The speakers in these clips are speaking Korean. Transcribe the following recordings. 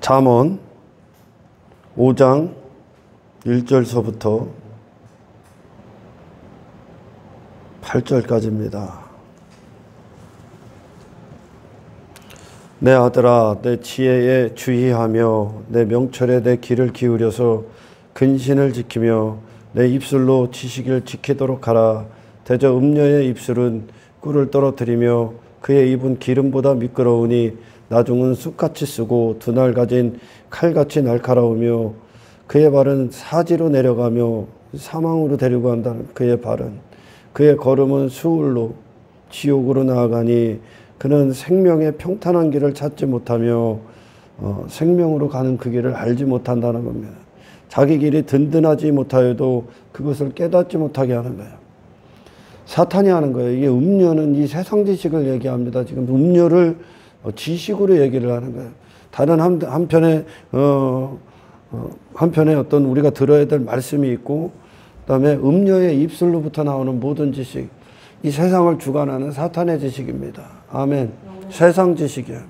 잠언 5장 1절서부터 8절까지입니다. 내 아들아, 내 지혜에 주의하며 내 명철에 내 귀를 기울여서 근신을 지키며 내 입술로 지식을 지키도록 하라. 대저 음녀의 입술은 꿀을 떨어뜨리며 그의 입은 기름보다 미끄러우니 나중은 쑥같이 쓰고 두 날 가진 칼같이 날카로우며 그의 발은 사지로 내려가며 사망으로 데리고 간다는 그의 발은 그의 걸음은 수울로 지옥으로 나아가니 그는 생명의 평탄한 길을 찾지 못하며 생명으로 가는 그 길을 알지 못한다는 겁니다. 자기 길이 든든하지 못하여도 그것을 깨닫지 못하게 하는 거예요. 사탄이 하는 거예요. 이게 음료는 이 세상 지식을 얘기합니다. 지금 음료를 지식으로 얘기를 하는 거예요. 다른 한편에 어떤 우리가 들어야 될 말씀이 있고, 그다음에 음료의 입술로부터 나오는 모든 지식, 이 세상을 주관하는 사탄의 지식입니다. 아멘. 세상 지식이에요.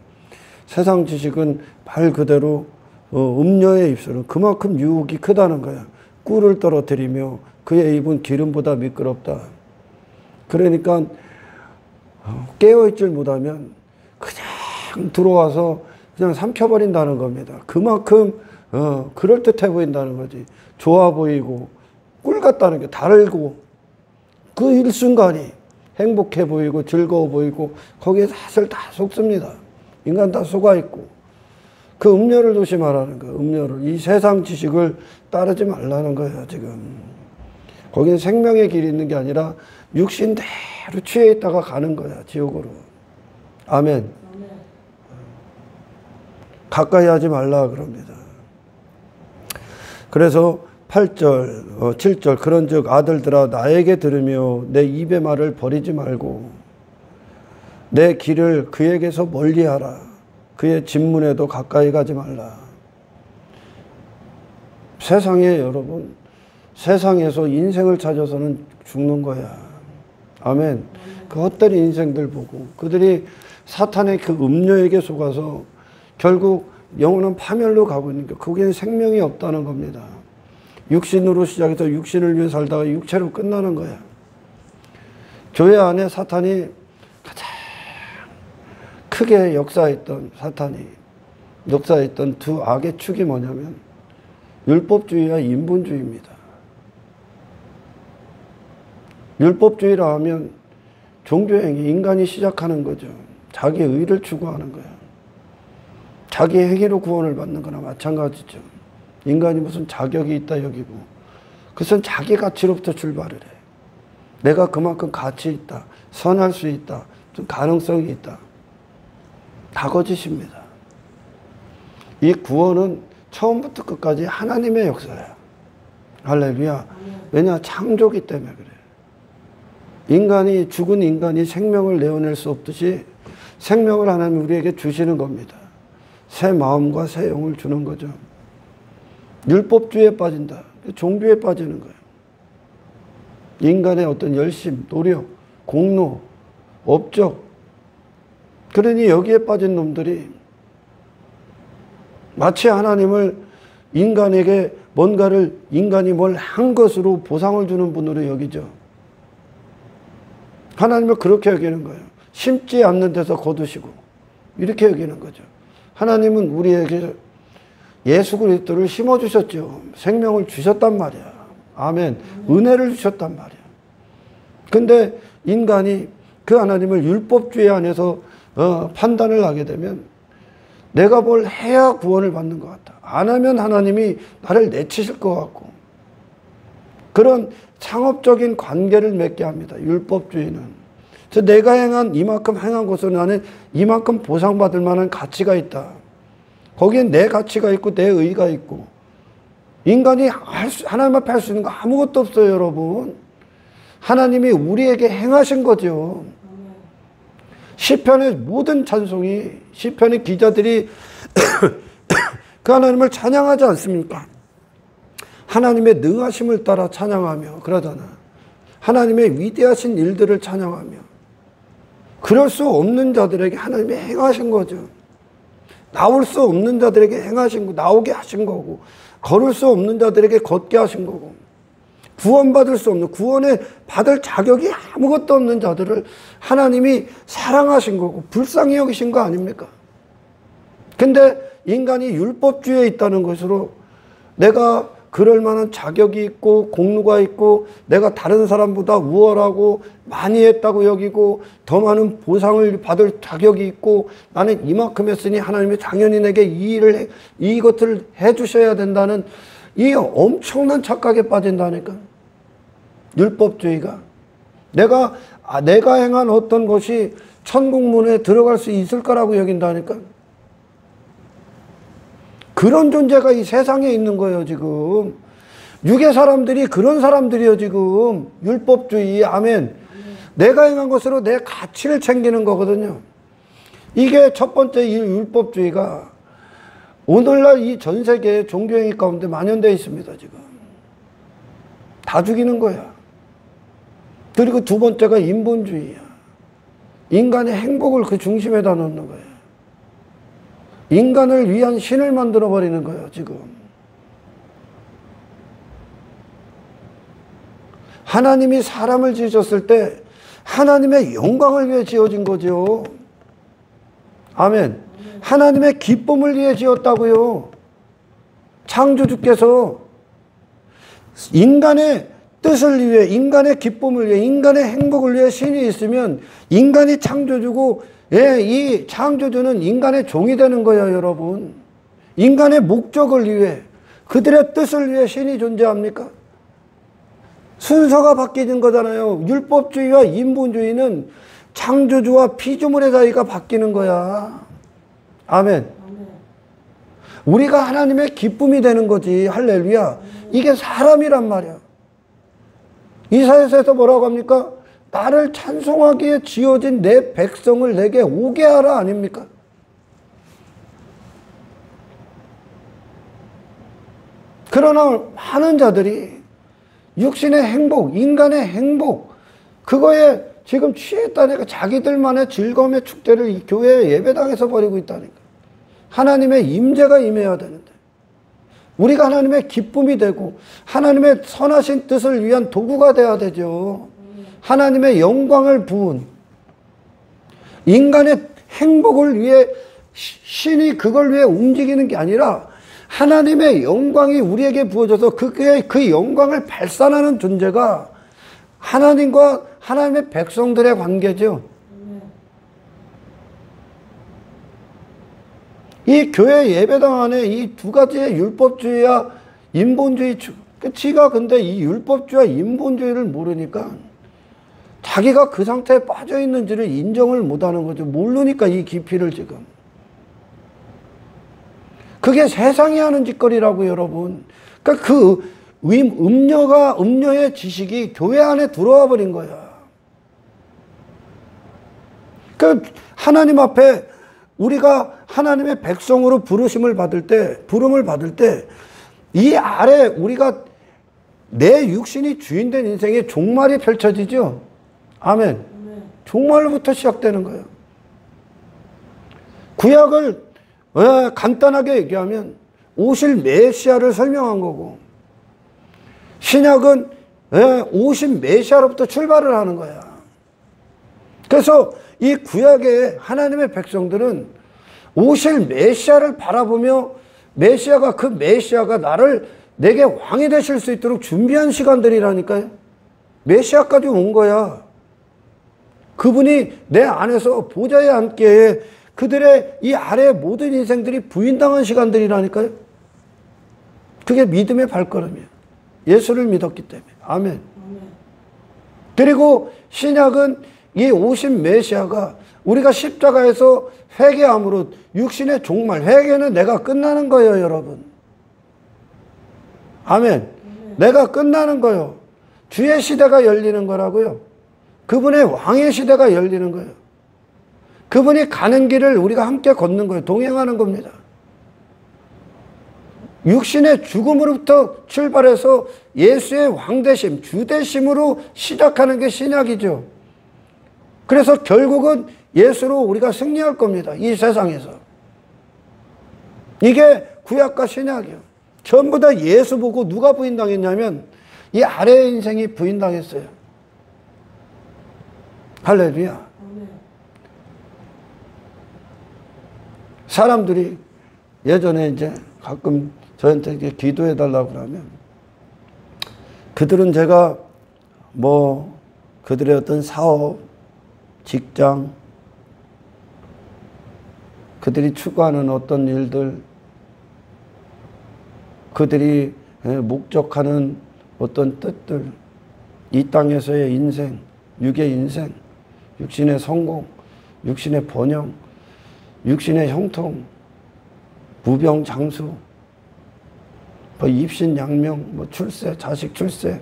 세상 지식은 말 그대로 음료의 입술은 그만큼 유혹이 크다는 거예요. 꿀을 떨어뜨리며 그의 입은 기름보다 미끄럽다. 그러니까 깨어있질 못하면 그냥 들어와서 그냥 삼켜버린다는 겁니다. 그만큼 그럴듯해 보인다는 거지. 좋아 보이고 꿀 같다는 게 달고 그 일순간이 행복해 보이고 즐거워 보이고 거기에 사실 다 속습니다. 인간 다 속아있고. 그 음료를 조심하라는 거예요. 음료를. 이 세상 지식을 따르지 말라는 거예요. 지금. 거기는 생명의 길이 있는 게 아니라 육신대로 취해 있다가 가는 거야. 지옥으로. 아멘. 가까이 하지 말라 그럽니다. 그래서 8절, 7절 그런즉 아들들아 나에게 들으며 내 입의 말을 버리지 말고 내 길을 그에게서 멀리하라. 그의 진문에도 가까이 가지 말라. 세상에 여러분, 세상에서 인생을 찾아서는 죽는 거야. 아멘. 그 헛된 인생들 보고 그들이 사탄의 그 음료에게 속아서 결국 영원한 파멸로 가고 있으니까 거기에는 생명이 없다는 겁니다. 육신으로 시작해서 육신을 위해 살다가 육체로 끝나는 거야. 교회 안에 사탄이 가장 크게 사탄이 역사했던 두 악의 축이 뭐냐면 율법주의와 인본주의입니다. 율법주의라 하면 종교행위, 인간이 시작하는 거죠. 자기 의를 추구하는 거야. 자기 행위로 구원을 받는 거나 마찬가지죠. 인간이 무슨 자격이 있다 여기고 그것은 자기 가치로부터 출발을 해. 내가 그만큼 가치 있다, 선할 수 있다, 좀 가능성이 있다. 다 거짓입니다. 이 구원은 처음부터 끝까지 하나님의 역사야. 할렐루야. 왜냐? 창조기 때문에 그래. 죽은 인간이 생명을 내어낼 수 없듯이 생명을 하나님 우리에게 주시는 겁니다. 새 마음과 새 영을 주는 거죠. 율법주의에 빠진다. 종교에 빠지는 거예요. 인간의 어떤 열심, 노력, 공로, 업적. 그러니 여기에 빠진 놈들이 마치 하나님을 인간에게 뭔가를 인간이 뭘 한 것으로 보상을 주는 분으로 여기죠. 하나님을 그렇게 여기는 거예요. 심지 않는 데서 거두시고 이렇게 여기는 거죠. 하나님은 우리에게 예수 그리스도를 심어주셨죠. 생명을 주셨단 말이야. 아멘. 은혜를 주셨단 말이야. 근데 인간이 그 하나님을 율법주의 안에서 판단을 하게 되면 내가 뭘 해야 구원을 받는 것 같다. 안 하면 하나님이 나를 내치실 것 같고 그런 상업적인 관계를 맺게 합니다. 율법주의는. 그래서 내가 이만큼 행한 것은 나는 이만큼 보상받을 만한 가치가 있다. 거기엔 내 가치가 있고 내 의가 있고 인간이 하나님 앞에 할 수 있는 거 아무것도 없어요. 여러분. 하나님이 우리에게 행하신 거죠. 시편의 모든 찬송이 시편의 기자들이 그 하나님을 찬양하지 않습니까? 하나님의 능하심을 따라 찬양하며 그러잖아. 하나님의 위대하신 일들을 찬양하며 그럴 수 없는 자들에게 하나님이 행하신 거죠. 나올 수 없는 자들에게 행하신 거, 나오게 하신 거고, 걸을 수 없는 자들에게 걷게 하신 거고, 구원받을 수 없는, 구원에 받을 자격이 아무것도 없는 자들을 하나님이 사랑하신 거고 불쌍히 여기신 거 아닙니까? 근데 인간이 율법주의에 있다는 것으로 내가 그럴 만한 자격이 있고 공로가 있고 내가 다른 사람보다 우월하고 많이 했다고 여기고 더 많은 보상을 받을 자격이 있고 나는 이만큼 했으니 하나님이 당연히 내게 이것을 해주셔야 된다는 이 엄청난 착각에 빠진다니까. 율법주의가. 내가 행한 어떤 것이 천국문에 들어갈 수 있을 거라고 여긴다니까. 그런 존재가 이 세상에 있는 거예요, 지금. 육의 사람들이 그런 사람들이에요, 지금. 율법주의, 아멘. 내가 행한 것으로 내 가치를 챙기는 거거든요. 이게 첫 번째 이 율법주의가 오늘날 이 전 세계 종교행위 가운데 만연되어 있습니다, 지금. 다 죽이는 거야. 그리고 두 번째가 인본주의야. 인간의 행복을 그 중심에다 놓는 거야. 인간을 위한 신을 만들어버리는 거예요, 지금. 하나님이 사람을 지으셨을 때 하나님의 영광을 위해 지어진 거죠. 아멘. 하나님의 기쁨을 위해 지었다고요. 창조주께서 인간의 뜻을 위해, 인간의 기쁨을 위해, 인간의 행복을 위해 신이 있으면 인간이 창조주고, 이 창조주는 인간의 종이 되는 거예요, 여러분. 인간의 목적을 위해, 그들의 뜻을 위해 신이 존재합니까? 순서가 바뀌는 거잖아요. 율법주의와 인본주의는 창조주와 피조물의 사이가 바뀌는 거야. 아멘. 우리가 하나님의 기쁨이 되는 거지. 할렐루야. 이게 사람이란 말이야. 이사야서에서 뭐라고 합니까? 나를 찬송하기에 지어진 내 백성을 내게 오게 하라 아닙니까? 그러나 많은 자들이 육신의 행복, 인간의 행복, 그거에 지금 취했다니까. 자기들만의 즐거움의 축제를 이 교회 예배당에서 벌이고 있다니까. 하나님의 임재가 임해야 되는데 우리가 하나님의 기쁨이 되고 하나님의 선하신 뜻을 위한 도구가 되어야 되죠. 하나님의 영광을 부은, 인간의 행복을 위해 신이 그걸 위해 움직이는 게 아니라 하나님의 영광이 우리에게 부어져서 그 영광을 발산하는 존재가 하나님과 하나님의 백성들의 관계죠. 이 교회 예배당 안에 이 두 가지의 율법주의와 인본주의, 지가 근데 이 율법주의와 인본주의를 모르니까 자기가 그 상태에 빠져 있는지를 인정을 못하는 거죠. 모르니까 이 깊이를 지금. 그게 세상이 하는 짓거리라고, 여러분. 그러니까 그 음녀의 지식이 교회 안에 들어와 버린 거야. 그 하나님 앞에 우리가 하나님의 백성으로 부름을 받을 때 이 아래 우리가 내 육신이 주인된 인생의 종말이 펼쳐지죠. 아멘. 종말로부터 시작되는 거예요. 구약을 간단하게 얘기하면 오실 메시아를 설명한 거고, 신약은 오신 메시아로부터 출발을 하는 거야. 그래서 이 구약의 하나님의 백성들은 오실 메시아를 바라보며 그 메시아가 내게 왕이 되실 수 있도록 준비한 시간들이라니까요. 메시아까지 온 거야. 그분이 내 안에서 보좌에 앉게 그들의 이 아래 모든 인생들이 부인당한 시간들이라니까요. 그게 믿음의 발걸음이에요. 예수를 믿었기 때문에. 아멘. 그리고 신약은 이 오신 메시아가 우리가 십자가에서 회개함으로 육신의 종말, 회개는 내가 끝나는 거예요, 여러분. 아멘. 내가 끝나는 거예요. 주의 시대가 열리는 거라고요. 그분의 왕의 시대가 열리는 거예요. 그분이 가는 길을 우리가 함께 걷는 거예요. 동행하는 겁니다. 육신의 죽음으로부터 출발해서 예수의 왕되심, 주되심으로 시작하는 게 신약이죠. 그래서 결국은 예수로 우리가 승리할 겁니다. 이 세상에서. 이게 구약과 신약이요. 전부 다 예수 보고 누가 부인당했냐면 이 아래의 인생이 부인당했어요. 할렐루야. 사람들이 예전에 이제 가끔 저한테 이렇게 기도해 달라고 그러면 그들은 제가 뭐 그들의 어떤 사업, 직장, 그들이 추구하는 어떤 일들, 그들이 목적하는 어떤 뜻들, 이 땅에서의 인생, 육의 인생, 육신의 성공, 육신의 번영, 육신의 형통, 무병장수, 뭐 입신양명, 뭐 출세, 자식 출세,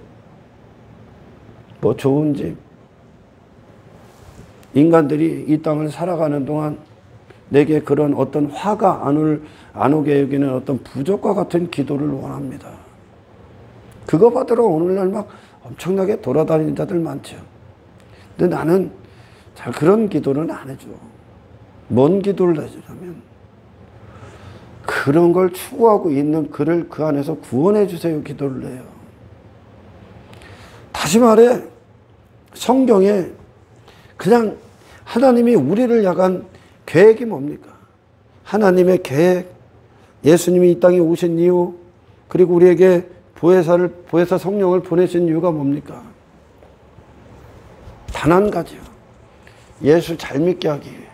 뭐 좋은 집. 인간들이 이 땅을 살아가는 동안 내게 그런 어떤 화가 안 오게 여기는 어떤 부족과 같은 기도를 원합니다. 그거 받으러 오늘날 막 엄청나게 돌아다니는 자들 많죠. 근데 나는 잘 그런 기도는 안 해줘. 뭔 기도를 해주냐면 그런 걸 추구하고 있는 그를 그 안에서 구원해 주세요 기도를 해요. 다시 말해 성경에 그냥 하나님이 우리를 향한 계획이 뭡니까? 하나님의 계획, 예수님이 이 땅에 오신 이유, 그리고 우리에게 보혜사 성령을 보내신 이유가 뭡니까? 단 한 가지요. 예수 잘 믿게 하기 위해.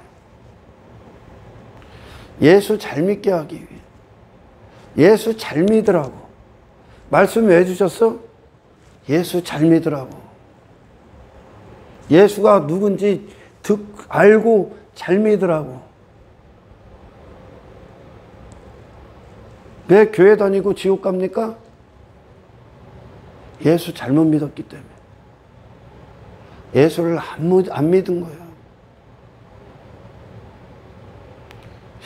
예수 잘 믿게 하기 위해. 예수 잘 믿으라고. 말씀 왜 주셨어? 예수 잘 믿으라고. 예수가 누군지 알고 잘 믿으라고. 왜 교회 다니고 지옥 갑니까? 예수 잘못 믿었기 때문에. 예수를 안 믿은 거예요.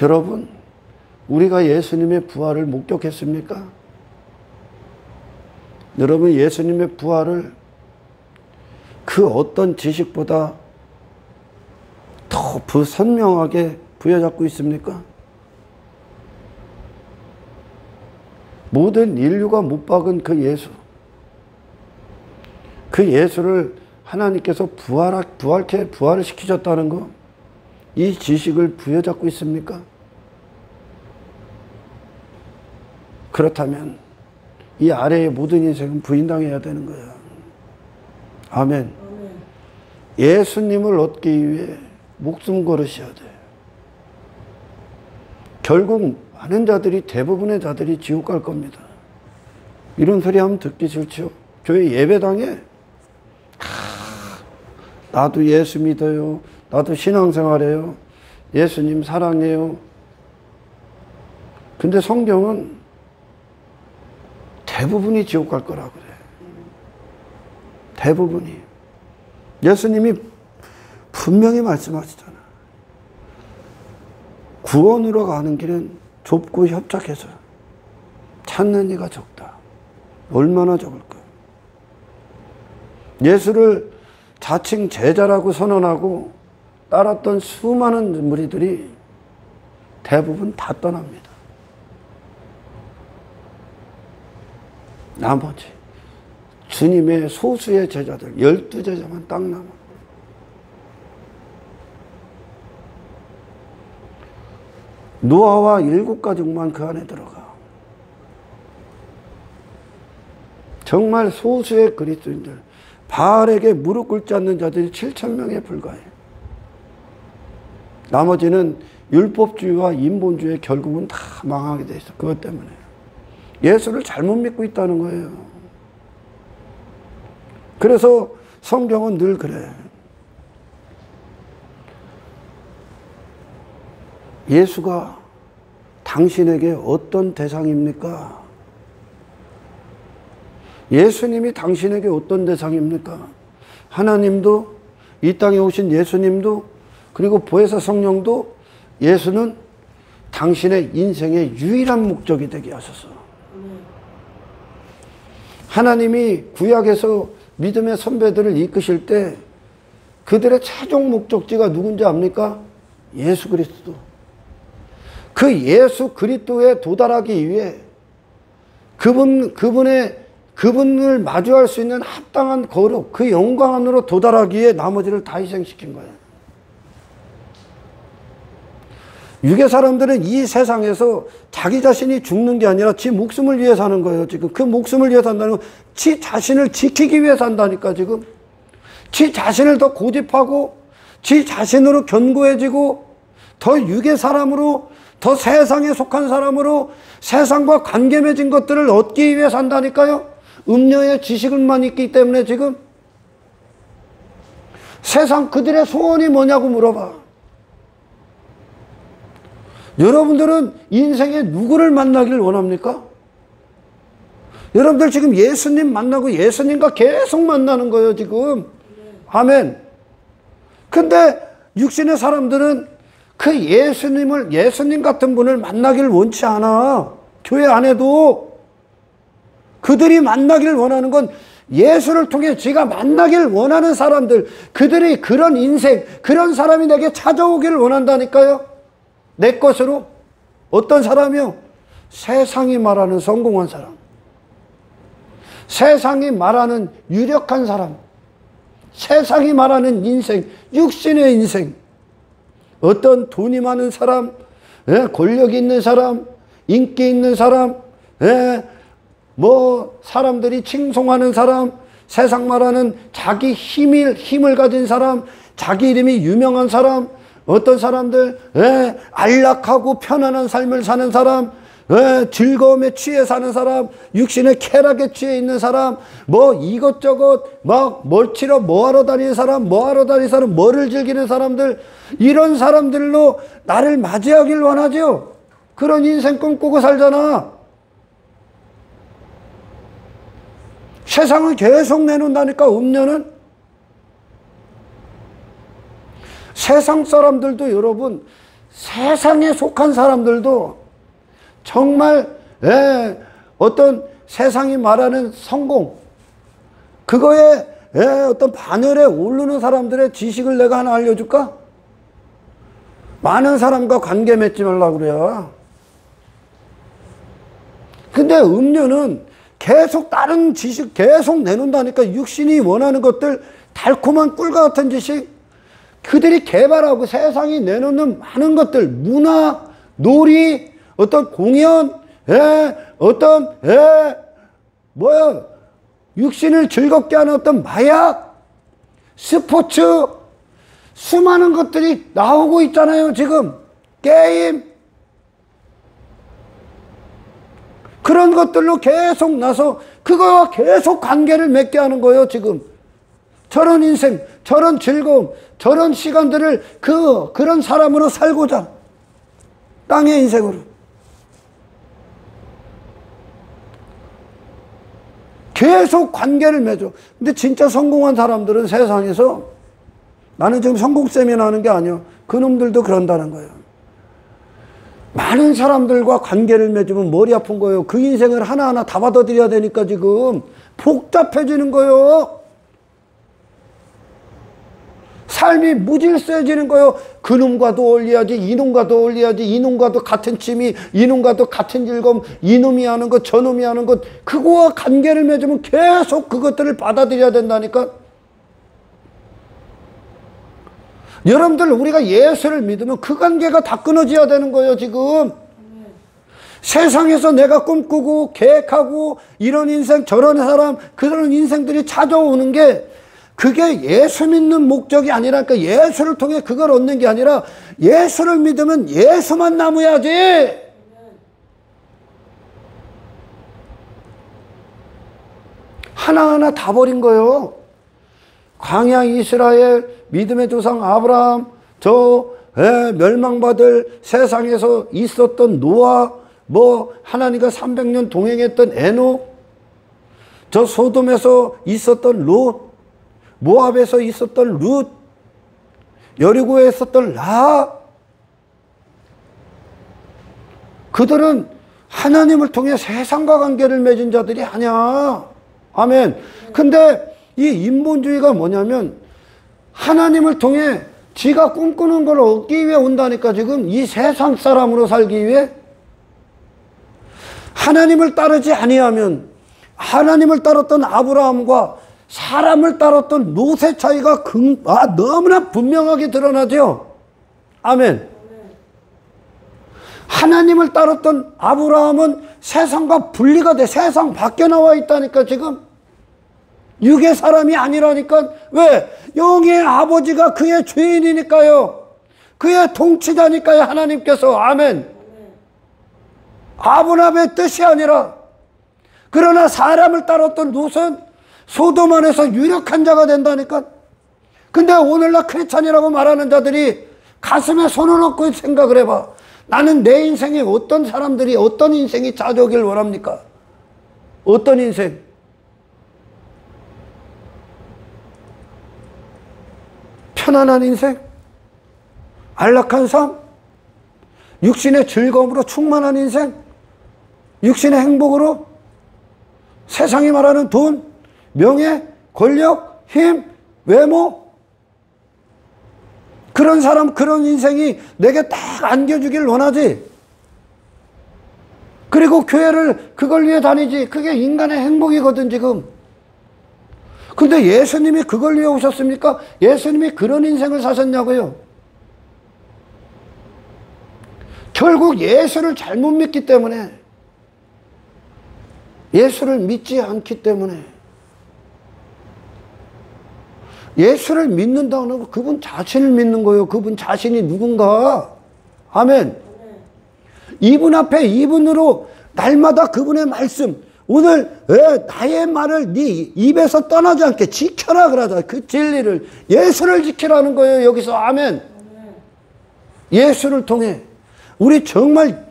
여러분, 우리가 예수님의 부활을 목격했습니까? 여러분, 예수님의 부활을 그 어떤 지식보다 더 선명하게 부여잡고 있습니까? 모든 인류가 못 박은 그 예수. 그 예수를 하나님께서 부활을 시키셨다는 거, 이 지식을 부여잡고 있습니까? 그렇다면 이 아래의 모든 인생은 부인당해야 되는 거예요. 아멘. 예수님을 얻기 위해 목숨 걸으셔야 돼요. 결국 많은 자들이, 대부분의 자들이 지옥 갈 겁니다. 이런 소리 하면 듣기 싫죠. 교회 예배당에 나도 예수 믿어요. 나도 신앙생활해요. 예수님 사랑해요. 근데 성경은 대부분이 지옥 갈 거라고 그래. 대부분이. 예수님이 분명히 말씀하시잖아. 구원으로 가는 길은 좁고 협착해서 찾는 이가 적다. 얼마나 적을까? 예수를 자칭 제자라고 선언하고 따랐던 수많은 무리들이 대부분 다 떠납니다. 나머지 주님의 소수의 제자들 12제자만 딱 남아. 노아와 7가족만 그 안에 들어가. 정말 소수의 그리스도인들, 바알에게 무릎 꿇지 않는 자들이 7,000명에 불과해. 나머지는 율법주의와 인본주의 결국은 다 망하게 돼 있어. 그것 때문에. 예수를 잘못 믿고 있다는 거예요. 그래서 성경은 늘 그래. 예수가 당신에게 어떤 대상입니까? 예수님이 당신에게 어떤 대상입니까? 하나님도, 이 땅에 오신 예수님도, 그리고 보혜사 성령도 예수는 당신의 인생의 유일한 목적이 되게 하소서. 하나님이 구약에서 믿음의 선배들을 이끄실 때 그들의 최종 목적지가 누군지 압니까? 예수 그리스도. 그 예수 그리스도에 도달하기 위해 그분을 마주할 수 있는 합당한 거룩, 그 영광 안으로 도달하기 위해 나머지를 다 희생시킨 거예요. 유괴 사람들은 이 세상에서 자기 자신이 죽는 게 아니라 지 목숨을 위해 사는 거예요. 지금 그 목숨을 위해 산다는 건 지 자신을 지키기 위해 산다니까. 지금 지 자신을 더 고집하고 지 자신으로 견고해지고 더 유괴 사람으로, 더 세상에 속한 사람으로 세상과 관계 맺은 것들을 얻기 위해 산다니까요. 음녀의 지식을만 있기 때문에 지금 세상 그들의 소원이 뭐냐고 물어봐. 여러분들은 인생에 누구를 만나기를 원합니까? 여러분들 지금 예수님 만나고 예수님과 계속 만나는 거예요, 지금. 아멘. 근데 육신의 사람들은 그 예수님 같은 분을 만나기를 원치 않아. 교회 안에도. 그들이 만나기를 원하는 건 예수를 통해 지가 만나기를 원하는 사람들, 그들이 그런 인생, 그런 사람이 내게 찾아오기를 원한다니까요. 내 것으로. 어떤 사람이요? 세상이 말하는 성공한 사람, 세상이 말하는 유력한 사람, 세상이 말하는 인생, 육신의 인생. 어떤 돈이 많은 사람, 권력이 있는 사람, 인기 있는 사람, 사람들이 칭송하는 사람, 세상 말하는 자기 힘을 가진 사람, 자기 이름이 유명한 사람, 어떤 사람들, 안락하고 편안한 삶을 사는 사람, 즐거움에 취해 사는 사람, 육신의 쾌락에 취해 있는 사람, 이것저것 멀치러 뭐하러 다니는 사람, 뭐를 즐기는 사람들, 이런 사람들로 나를 맞이하길 원하죠. 그런 인생 꿈꾸고 살잖아. 세상을 계속 내놓는다니까. 음료는 세상 사람들도, 여러분, 세상에 속한 사람들도 정말 어떤 세상이 말하는 성공, 그거에 어떤 반열에 오르는 사람들의 지식을 내가 하나 알려줄까? 많은 사람과 관계 맺지 말라고 그래요. 근데 음료는 계속 다른 지식 계속 내놓는다니까. 육신이 원하는 것들, 달콤한 꿀과 같은 지식, 그들이 개발하고 세상이 내놓는 많은 것들, 문화, 놀이, 어떤 공연, 육신을 즐겁게 하는 어떤 마약, 스포츠, 수많은 것들이 나오고 있잖아요, 지금. 게임. 그런 것들로 계속 나서 그거와 계속 관계를 맺게 하는 거예요, 지금. 저런 인생, 저런 즐거움, 저런 시간들을 그런 사람으로 살고자. 땅의 인생으로. 계속 관계를 맺어. 근데 진짜 성공한 사람들은 세상에서, 나는 지금 성공 세미나 하는 게 아니에요. 그놈들도 그런다는 거예요. 많은 사람들과 관계를 맺으면 머리 아픈 거예요. 그 인생을 하나하나 다 받아들여야 되니까 지금 복잡해지는 거예요. 삶이 무질서해지는 거예요. 그놈과도 어울려야지, 이놈과도 어울려야지, 이놈과도 같은 취미, 이놈과도 같은 즐거움, 이놈이 하는 것, 저놈이 하는 것, 그거와 관계를 맺으면 계속 그것들을 받아들여야 된다니까. 여러분들, 우리가 예수를 믿으면 그 관계가 다 끊어져야 되는 거예요, 지금. 세상에서 내가 꿈꾸고 계획하고 이런 인생, 저런 사람, 그런 인생들이 찾아오는 게, 그게 예수 믿는 목적이 아니라, 그러니까 예수를 통해 그걸 얻는 게 아니라, 예수를 믿으면 예수만 남아야지. 하나하나 다 버린 거예요. 광야 이스라엘, 믿음의 조상 아브라함, 멸망받을 세상에서 있었던 노아, 하나님과 300년 동행했던 에녹, 소돔에서 있었던 롯, 모압에서 있었던 룻, 여리고에 있었던 라, 그들은 하나님을 통해 세상과 관계를 맺은 자들이 아니야. 아멘. 근데 이 인본주의가 뭐냐면, 하나님을 통해 지가 꿈꾸는 걸 얻기 위해 온다니까. 지금 이 세상 사람으로 살기 위해. 하나님을 따르지 아니하면 하나님을 따랐던 아브라함과 사람을 따랐던 롯의 차이가 너무나 분명하게 드러나죠. 아멘. 하나님을 따랐던 아브라함은 세상과 분리가 돼. 세상 밖에 나와 있다니까. 지금 육의 사람이 아니라니까. 왜? 영의 아버지가 그의 주인이니까요. 그의 통치자니까요. 하나님께서. 아멘. 아브라함의 뜻이 아니라. 그러나 사람을 따랐던 롯은 소돔 안에서 유력한 자가 된다니까. 근데 오늘날 크리스찬이라고 말하는 자들이 가슴에 손을 얹고 생각을 해봐. 나는 내 인생에 어떤 사람들이 어떤 인생이 찾아오길 원합니까? 어떤 인생? 편안한 인생? 안락한 삶? 육신의 즐거움으로 충만한 인생? 육신의 행복으로? 세상이 말하는 돈, 명예, 권력, 힘, 외모? 그런 사람, 그런 인생이 내게 딱 안겨주길 원하지. 그리고 교회를 그걸 위해 다니지. 그게 인간의 행복이거든 지금. 근데 예수님이 그걸 위해 오셨습니까? 예수님이 그런 인생을 사셨냐고요. 결국 예수를 잘못 믿기 때문에, 예수를 믿지 않기 때문에, 예수를 믿는다는 건 그분 자신을 믿는 거예요. 그분 자신이 누군가. 아멘. 이분 앞에 이분으로 날마다 그분의 말씀, 오늘 나의 말을 네 입에서 떠나지 않게 지켜라 그러자. 그 진리를, 예수를 지키라는 거예요. 여기서. 아멘. 예수를 통해 우리 정말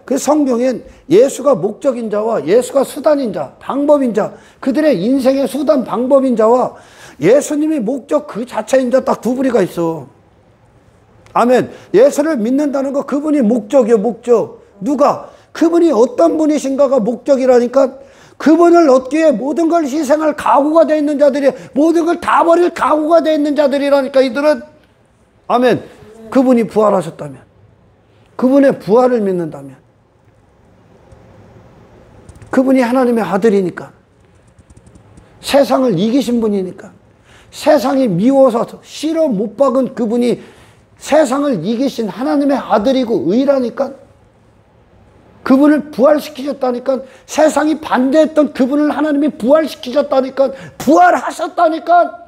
그 성경엔 예수가 목적인 자와 예수가 수단인 자, 방법인 자, 그들의 인생의 수단, 방법인 자와 예수님이 목적 그 자체인 자 딱 두 부류가 있어. 아멘. 예수를 믿는다는 거 그분이 목적이요. 목적. 누가? 그분이 어떤 분이신가가 목적이라니까. 그분을 얻기 위해 모든 걸 희생할 각오가 되어 있는 자들이, 모든 걸 다 버릴 각오가 되어 있는 자들이라니까 이들은. 아멘. 그분이 부활하셨다면, 그분의 부활을 믿는다면, 그분이 하나님의 아들이니까, 세상을 이기신 분이니까, 세상이 미워서 싫어 못 박은 그분이 세상을 이기신 하나님의 아들이고 의라니까. 그분을 부활시키셨다니까. 세상이 반대했던 그분을 하나님이 부활시키셨다니까. 부활하셨다니까.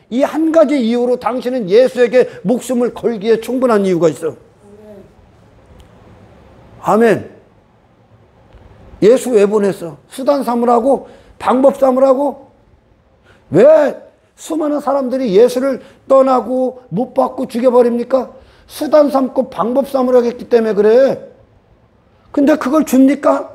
이 한 가지 이유로 당신은 예수에게 목숨을 걸기에 충분한 이유가 있어. 아멘. 예수 왜 보냈어? 수단 삼으라고? 방법 삼으라고? 왜 수많은 사람들이 예수를 떠나고 못 받고 죽여버립니까? 수단 삼고 방법 삼으라고 했기 때문에 그래. 근데 그걸 줍니까?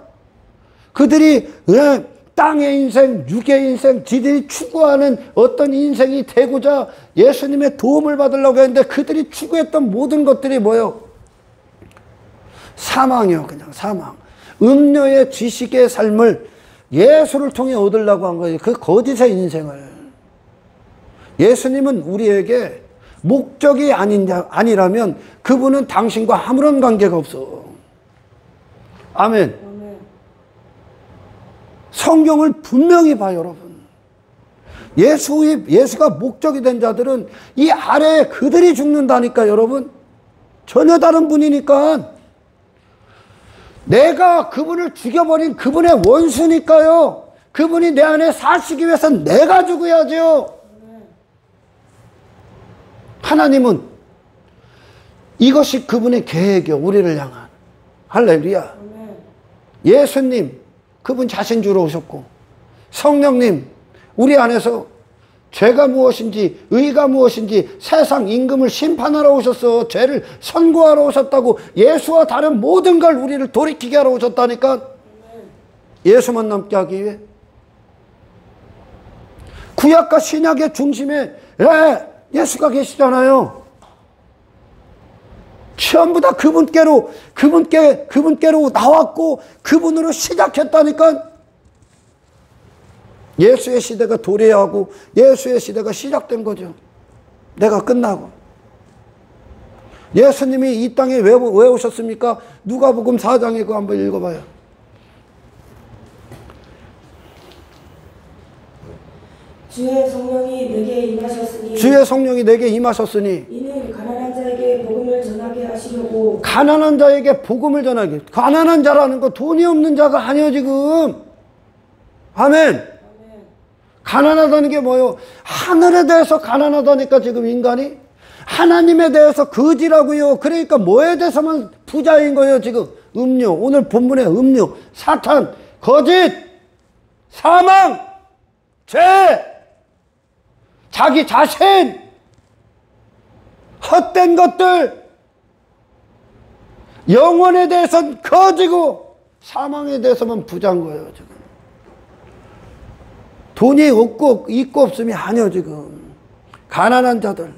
그들이 왜 땅의 인생, 육의 인생, 지들이 추구하는 어떤 인생이 되고자 예수님의 도움을 받으려고 했는데 그들이 추구했던 모든 것들이 뭐예요? 사망이요. 그냥 사망. 음료의 지식의 삶을 예수를 통해 얻으려고 한 거예요. 그 거짓의 인생을. 예수님은 우리에게 목적이 아니라면 그분은 당신과 아무런 관계가 없어. 아멘. 성경을 분명히 봐 여러분. 예수가 목적이 된 자들은 이 아래에 그들이 죽는다니까 여러분. 전혀 다른 분이니까. 내가 그분을 죽여버린 그분의 원수니까요. 그분이 내 안에 사시기 위해서 내가 죽어야죠. 하나님은 이것이 그분의 계획이요. 우리를 향한. 할렐루야. 예수님, 그분 자신 주로 오셨고, 성령님, 우리 안에서 죄가 무엇인지, 의가 무엇인지 세상 임금을 심판하러 오셨어. 죄를 선고하러 오셨다고. 예수와 다른 모든 걸 우리를 돌이키게 하러 오셨다니까. 예수만 남게 하기 위해. 구약과 신약의 중심에 예수가 계시잖아요. 전부 다 그분께로 나왔고 그분으로 시작했다니까. 예수의 시대가 도래하고 예수의 시대가 시작된 거죠. 내가 끝나고. 예수님이 이 땅에 왜 오셨습니까? 누가복음 4장에 그거 한번 읽어봐요. 주의 성령이 내게 임하셨으니 주의 성령이 내게 임하셨으니 이는 가난한 자에게 복음을 전하게 하시려고. 가난한 자에게 복음을 전하게. 가난한 자라는 거 돈이 없는 자가 아니에요 지금. 아멘. 가난하다는 게 뭐예요? 하늘에 대해서 가난하다니까 지금 인간이. 하나님에 대해서 거지라고요. 그러니까 뭐에 대해서만 부자인 거예요 지금. 음료, 오늘 본문의 음료, 사탄, 거짓, 사망, 죄, 자기 자신, 헛된 것들, 영혼에 대해서는 거지고 사망에 대해서만 부자인 거예요 지금. 돈이 없고 있고 없음이 아니요 지금. 가난한 자들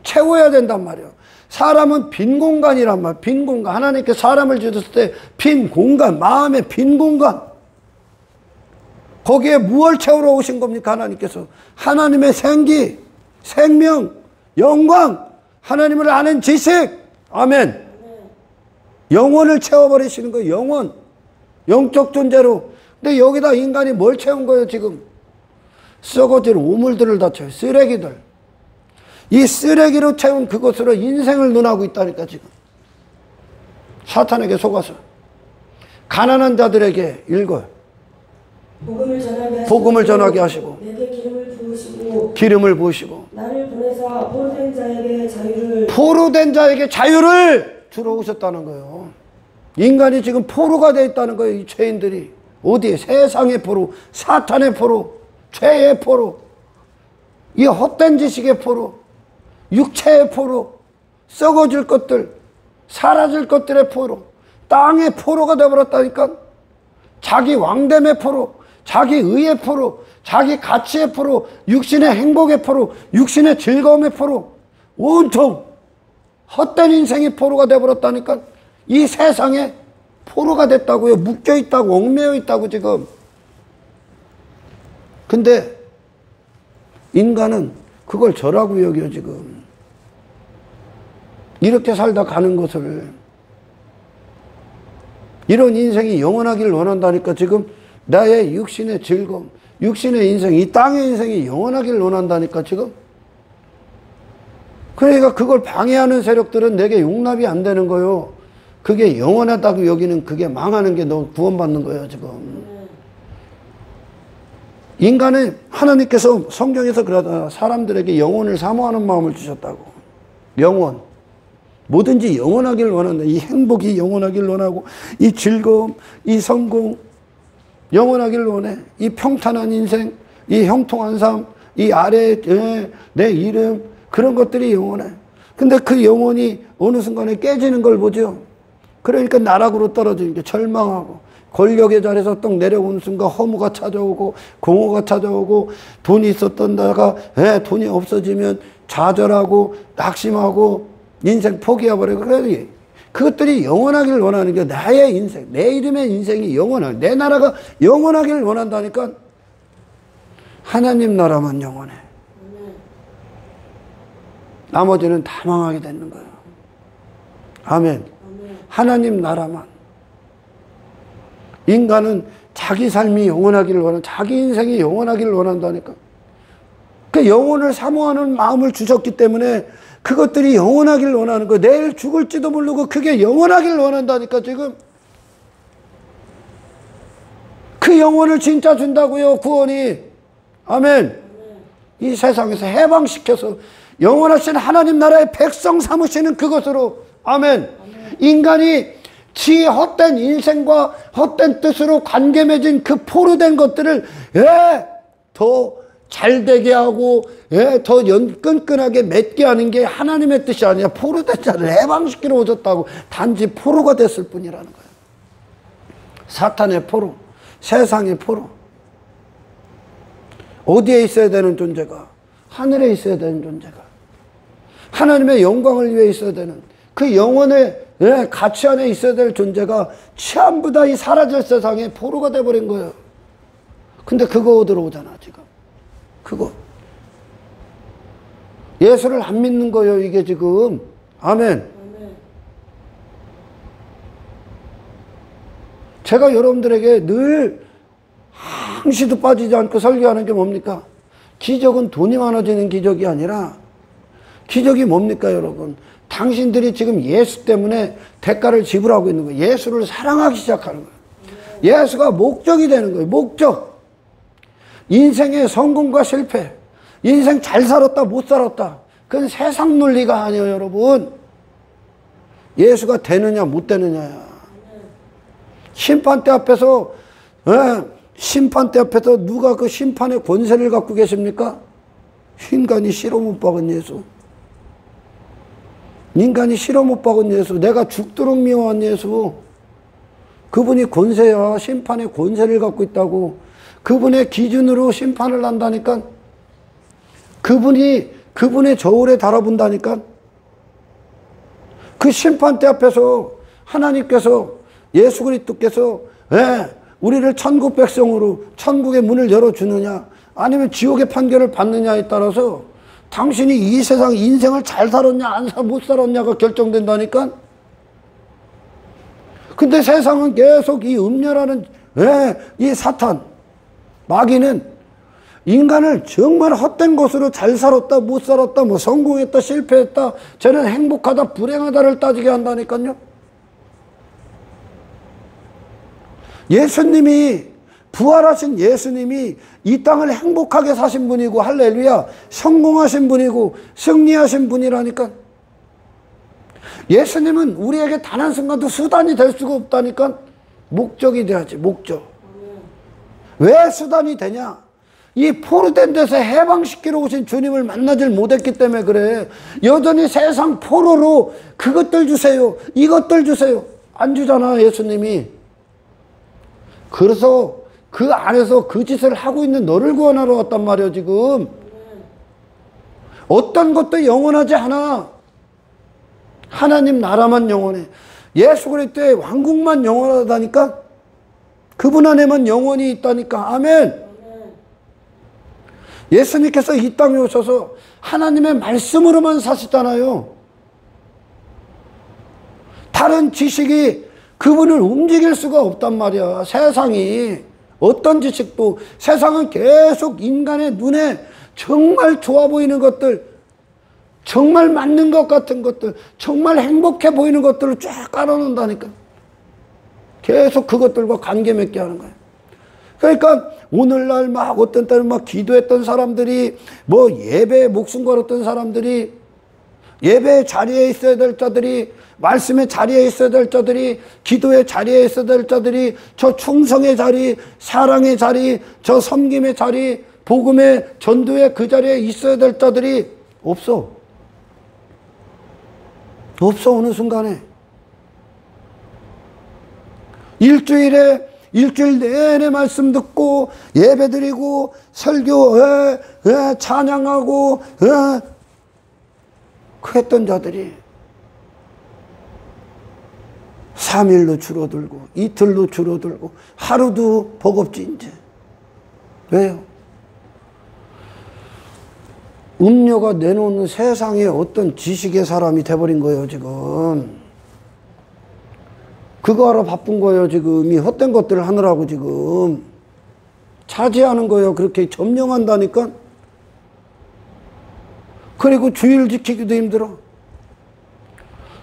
채워야 된단 말이에요. 사람은 빈 공간이란 말이에요. 빈 공간. 하나님께 사람을 주셨을 때 빈 공간, 마음의 빈 공간. 거기에 무엇을 채우러 오신 겁니까? 하나님께서 하나님의 생기, 생명, 영광, 하나님을 아는 지식. 아멘. 영혼을 채워버리시는 거예요. 영혼, 영적 존재로. 근데 여기다 인간이 뭘 채운 거예요 지금? 썩어질 오물들을 다 채워요. 쓰레기들. 이 쓰레기로 채운 그것으로 인생을 논하고 있다니까 지금. 사탄에게 속아서. 가난한 자들에게 읽어요. 복음을 전하게 하시고 내게 기름을 부으시고 나를 보내사 포로된 자에게 자유를 주러 오셨다는 거예요. 인간이 지금 포로가 되어 있다는 거예요. 이 죄인들이. 어디에? 세상의 포로, 사탄의 포로, 죄의 포로, 이 헛된 지식의 포로, 육체의 포로, 썩어질 것들, 사라질 것들의 포로, 땅의 포로가 되어버렸다니까. 자기 왕됨의 포로, 자기 의의 포로, 자기 가치의 포로, 육신의 행복의 포로, 육신의 즐거움의 포로, 온통 헛된 인생의 포로가 되어버렸다니까. 이 세상에 포로가 됐다고요. 묶여있다고, 얽매여 있다고 지금. 근데 인간은 그걸 저라고 여겨요 지금. 이렇게 살다 가는 것을. 이런 인생이 영원하기를 원한다니까 지금. 나의 육신의 즐거움, 육신의 인생, 이 땅의 인생이 영원하기를 원한다니까 지금. 그러니까 그걸 방해하는 세력들은 내게 용납이 안 되는 거예요. 그게 영원하다고 여기는 그게 망하는 게 너 구원받는 거예요 지금. 인간은 하나님께서 성경에서 그러다 사람들에게 영혼을 사모하는 마음을 주셨다고. 영혼. 뭐든지 영원하기를 원한다. 이 행복이 영원하기를 원하고, 이 즐거움, 이 성공 영원하기를 원해. 이 평탄한 인생, 이 형통한 삶, 이 아래 내 이름, 그런 것들이 영원해. 근데 그 영혼이 어느 순간에 깨지는 걸 보죠. 그러니까 나락으로 떨어지는 게 절망하고, 권력의 자리에서 떡 내려오는 순간 허무가 찾아오고, 공허가 찾아오고, 돈이 있었던 데가 돈이 없어지면 좌절하고 낙심하고 인생 포기해버리고. 그래, 그것들이 영원하기를 원하는 게 나의 인생, 내 이름의 인생이 영원하게, 내 나라가 영원하기를 원한다니까. 하나님 나라만 영원해. 나머지는 다 망하게 되는 거예요. 아멘. 하나님 나라만. 인간은 자기 삶이 영원하기를 원한, 자기 인생이 영원하기를 원한다니까. 그 영혼을 사모하는 마음을 주셨기 때문에 그것들이 영원하기를 원하는 거예요. 내일 죽을지도 모르고 그게 영원하기를 원한다니까 지금. 그 영혼을 진짜 준다고요, 구원이. 아멘. 이 세상에서 해방시켜서 영원하신 하나님 나라의 백성 삼으시는 그것으로. 아멘. 인간이 지 헛된 인생과 헛된 뜻으로 관계 맺은 그 포로된 것들을 더 잘되게 하고 더 끈끈하게 맺게 하는 게 하나님의 뜻이 아니라 포로된 자를 해방시키러 오셨다고. 단지 포로가 됐을 뿐이라는 거예요. 사탄의 포로, 세상의 포로. 어디에 있어야 되는 존재가? 하늘에 있어야 되는 존재가, 하나님의 영광을 위해 있어야 되는 그 영혼의 가치 안에 있어야 될 존재가 전부 다 이 사라질 세상에 포로가 돼버린 거예요. 근데 그거 얻으러 오잖아 지금. 그거 예수를 안 믿는 거예요 이게 지금. 아멘. 제가 여러분들에게 늘 항시도 빠지지 않고 설교하는 게 뭡니까? 기적은 돈이 많아지는 기적이 아니라 기적이 뭡니까 여러분? 당신들이 지금 예수 때문에 대가를 지불하고 있는 거예요. 예수를 사랑하기 시작하는 거예요. 예수가 목적이 되는 거예요. 목적. 인생의 성공과 실패, 인생 잘 살았다 못 살았다, 그건 세상 논리가 아니에요 여러분. 예수가 되느냐 못 되느냐야. 심판대 앞에서 심판대 앞에서 누가 그 심판의 권세를 갖고 계십니까? 인간이 실어 못 박은 예수. 인간이 실어 못 박은 예수, 내가 죽도록 미워한 예수, 그분이 권세야. 심판의 권세를 갖고 있다고. 그분의 기준으로 심판을 한다니까. 그분의 저울에 달아본다니까. 그 심판대 앞에서 하나님께서, 예수 그리스도께서 우리를 천국 백성으로 천국의 문을 열어주느냐 아니면 지옥의 판결을 받느냐에 따라서 당신이 이 세상 인생을 잘 살았냐 못 살았냐가 결정된다니까. 근데 세상은 계속 이 음녀라는 이 사탄 마귀는 인간을 정말 헛된 것으로 잘 살았다 못 살았다 뭐 성공했다 실패했다 쟤는 행복하다 불행하다를 따지게 한다니까요. 예수님이, 부활하신 예수님이 이 땅을 행복하게 사신 분이고, 할렐루야, 성공하신 분이고 승리하신 분이라니까. 예수님은 우리에게 단 한순간도 수단이 될 수가 없다니까. 목적이 돼야지. 목적. 왜 수단이 되냐? 이 포로된 데서 해방시키러 오신 주님을 만나질 못했기 때문에 그래. 여전히 세상 포로로 그것들 주세요 이것들 주세요 안 주잖아 예수님이. 그래서 그 안에서 그 짓을 하고 있는 너를 구원하러 왔단 말이야 지금. 어떤 것도 영원하지 않아. 하나님 나라만 영원해. 예수 그리스도의 왕국만 영원하다니까. 그분 안에만 영원히 있다니까. 아멘. 예수님께서 이 땅에 오셔서 하나님의 말씀으로만 사시잖아요. 다른 지식이 그분을 움직일 수가 없단 말이야. 세상이 어떤 지식도. 세상은 계속 인간의 눈에 정말 좋아 보이는 것들, 정말 맞는 것 같은 것들, 정말 행복해 보이는 것들을 쫙 깔아놓는다니까. 계속 그것들과 관계 맺게 하는 거야. 그러니까 오늘날 막 어떤 때는 막 기도했던 사람들이, 뭐 예배에 목숨 걸었던 사람들이, 예배의 자리에 있어야 될 자들이, 말씀의 자리에 있어야 될 자들이, 기도의 자리에 있어야 될 자들이, 저 충성의 자리, 사랑의 자리, 저 섬김의 자리, 복음의 전도의 그 자리에 있어야 될 자들이 없어. 없어. 어느 순간에 일주일 내내 말씀 듣고 예배 드리고 설교 찬양하고 그랬던 자들이 3일로 줄어들고 이틀로 줄어들고 하루도 버겁지 이제. 왜요? 음료가 내놓는 세상에 어떤 지식의 사람이 돼버린 거예요 지금. 그거 하러 바쁜 거예요 지금. 이 헛된 것들을 하느라고 지금 차지하는 거예요. 그렇게 점령한다니까. 그리고 주일 지키기도 힘들어.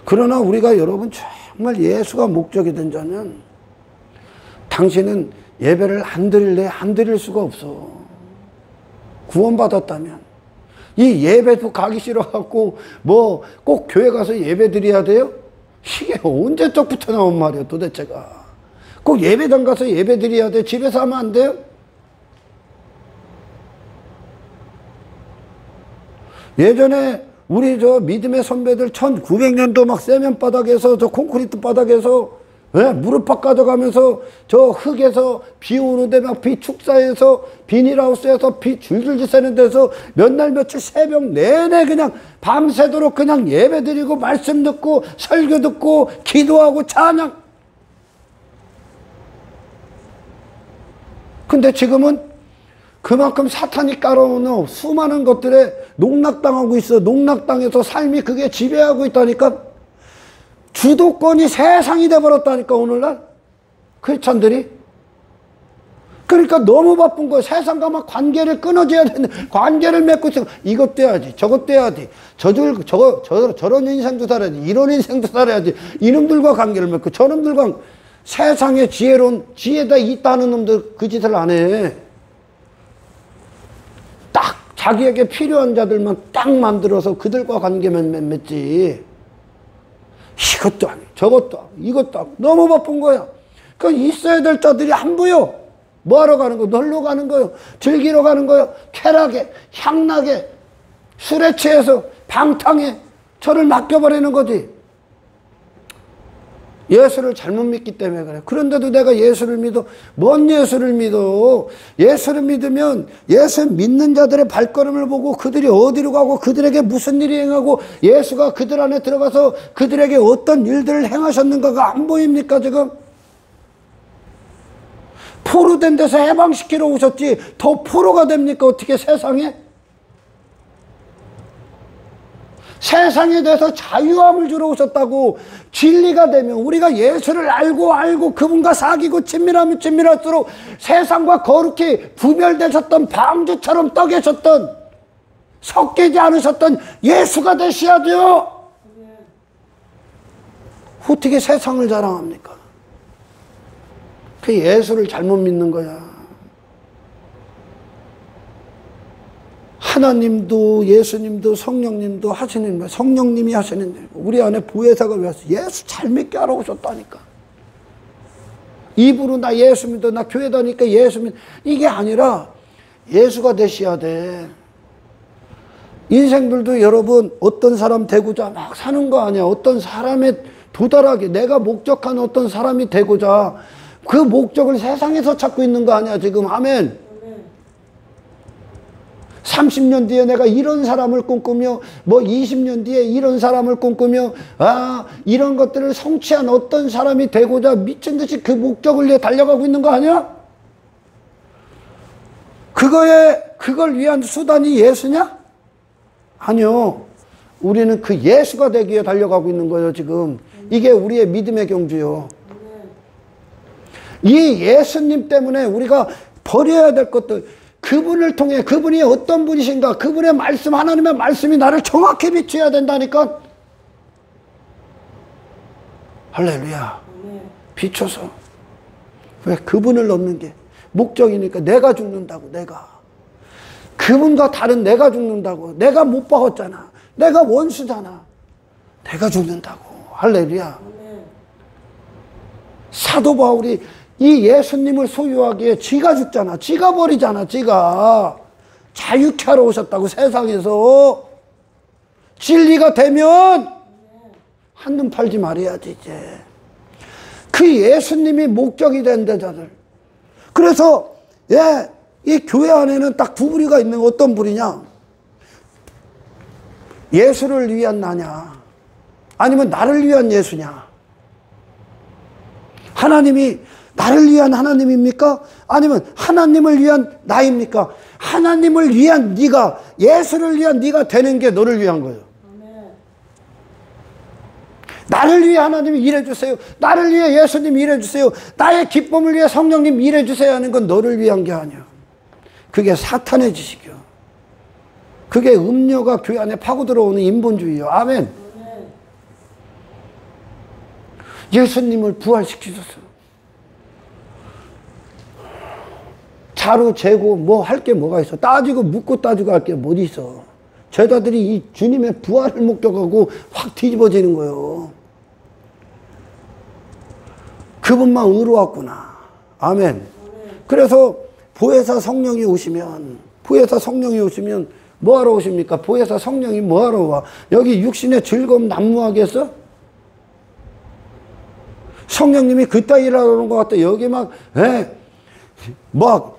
그러나 우리가 여러분 정말 예수가 목적이 된 자는 당신은 예배를 안 드릴래? 안 드릴 수가 없어. 구원받았다면. 이 예배도 가기 싫어갖고 뭐 꼭 교회 가서 예배 드려야 돼요? 이게 언제적부터 나온 말이에요 도대체가. 꼭 예배당 가서 예배 드려야 돼? 집에서 하면 안 돼요? 예전에 우리 저 믿음의 선배들 1900년도 막 세면 바닥에서 저 콘크리트 바닥에서 무릎팍 가져가면서 저 흙에서 비 오는데 막 비 축사해서 비닐하우스에서 비 줄줄줄 새는 데서 몇 날 며칠 새벽 내내 그냥 밤새도록 그냥 예배 드리고 말씀 듣고 설교 듣고 기도하고 찬양. 근데 지금은 그만큼 사탄이 깔아놓은 수많은 것들에 농락당하고 있어. 농락당해서 삶이 그게 지배하고 있다니까. 주도권이 세상이 돼버렸다니까 오늘날. 크리스찬들이. 그러니까 너무 바쁜 거예요. 세상과 막 관계를 끊어줘야 되는데, 관계를 맺고 있어. 이것도 해야지, 저것도 해야지, 저런 인생도 살아야지, 이런 인생도 살아야지. 이놈들과 관계를 맺고, 저놈들과 세상에 지혜가 있다는 놈들 그 짓을 안 해. 딱 자기에게 필요한 자들만 딱 만들어서 그들과 관계만 맺지. 이것도 아니고, 저것도 아니고, 이것도 아니고. 너무 바쁜 거야. 그 있어야 될 자들이 안 보여. 뭐하러 가는 거예요? 놀러 가는 거예요? 즐기러 가는 거예요? 쾌락에, 향락에, 술에 취해서 방탕에 저를 맡겨버리는 거지. 예수를 잘못 믿기 때문에 그래. 그런데도 내가 예수를 믿어. 뭔 예수를 믿어? 예수를 믿으면 예수 믿는 자들의 발걸음을 보고 그들이 어디로 가고 그들에게 무슨 일이 행하고 예수가 그들 안에 들어가서 그들에게 어떤 일들을 행하셨는가가 안 보입니까 지금? 포로된 데서 해방시키러 오셨지 더 포로가 됩니까 어떻게 세상에? 세상에 대해서 자유함을 주러 오셨다고. 진리가 되면 우리가 예수를 알고 그분과 사귀고 친밀하면 친밀할수록 세상과 거룩히 분별되셨던 방주처럼 떠 계셨던 섞이지 않으셨던 예수가 되셔야죠. 어떻게 세상을 자랑합니까? 그 예수를 잘못 믿는 거야. 하나님도 예수님도 성령님도 하시는 거야. 성령님이 하시는 일. 우리 안에 보혜사가 왜 왔어? 예수 잘 믿게 하러 오셨다니까. 입으로 나 예수 믿어, 나 교회 다니까 예수 믿어. 이게 아니라 예수가 되셔야 돼. 인생들도 여러분 어떤 사람 되고자 막 사는 거 아니야. 어떤 사람에 도달하게 내가 목적한 어떤 사람이 되고자 그 목적을 세상에서 찾고 있는 거 아니야 지금. 아멘. 30년 뒤에 내가 이런 사람을 꿈꾸며 뭐 20년 뒤에 이런 사람을 꿈꾸며 이런 것들을 성취한 어떤 사람이 되고자 미친 듯이 그 목적을 위해 달려가고 있는 거 아니야? 그걸 위한 수단이 예수냐? 아니요. 우리는 그 예수가 되기 위해 달려가고 있는 거예요 지금. 이게 우리의 믿음의 경주요. 이 예수님 때문에 우리가 버려야 될 것들, 그분을 통해 그분이 어떤 분이신가, 그분의 말씀, 하나님의 말씀이 나를 정확히 비춰야 된다니까. 할렐루야. 비춰서. 왜? 그분을 넣는 게 목적이니까. 내가 죽는다고. 내가 그분과 다른 내가 죽는다고. 내가 못 박았잖아. 내가 원수잖아. 내가 죽는다고. 할렐루야. 사도 바울이 이 예수님을 소유하기에 지가 죽잖아. 지가 버리잖아. 지가 자유케 하러 오셨다고. 세상에서 진리가 되면 한눈 팔지 말아야지 이제. 그 예수님이 목적이 된 데자들. 그래서 이 교회 안에는 딱 두 부류가 있는 거. 어떤 부류냐? 예수를 위한 나냐 아니면 나를 위한 예수냐. 하나님이 나를 위한 하나님입니까? 아니면 하나님을 위한 나입니까? 하나님을 위한 네가, 예수를 위한 네가 되는 게 너를 위한 거예요. 나를 위해 하나님이 일해주세요. 나를 위해 예수님 일해주세요. 나의 기쁨을 위해 성령님 일해주세요 하는 건 너를 위한 게 아니야. 그게 사탄의 지식이요. 그게 음료가 교회 안에 파고 들어오는 인본주의요. 아멘. 예수님을 부활시키셨어요. 자루 재고 뭐 할 게 뭐가 있어. 따지고 묻고 따지고 할 게 뭐 있어. 제자들이 이 주님의 부활을 목격하고 확 뒤집어지는 거예요. 그분만 의로웠구나. 아멘. 그래서 보혜사 성령이 오시면 뭐하러 오십니까? 보혜사 성령이 뭐하러 와? 여기 육신의 즐거움 난무하겠어? 성령님이 그따위라는 것 같아. 여기 막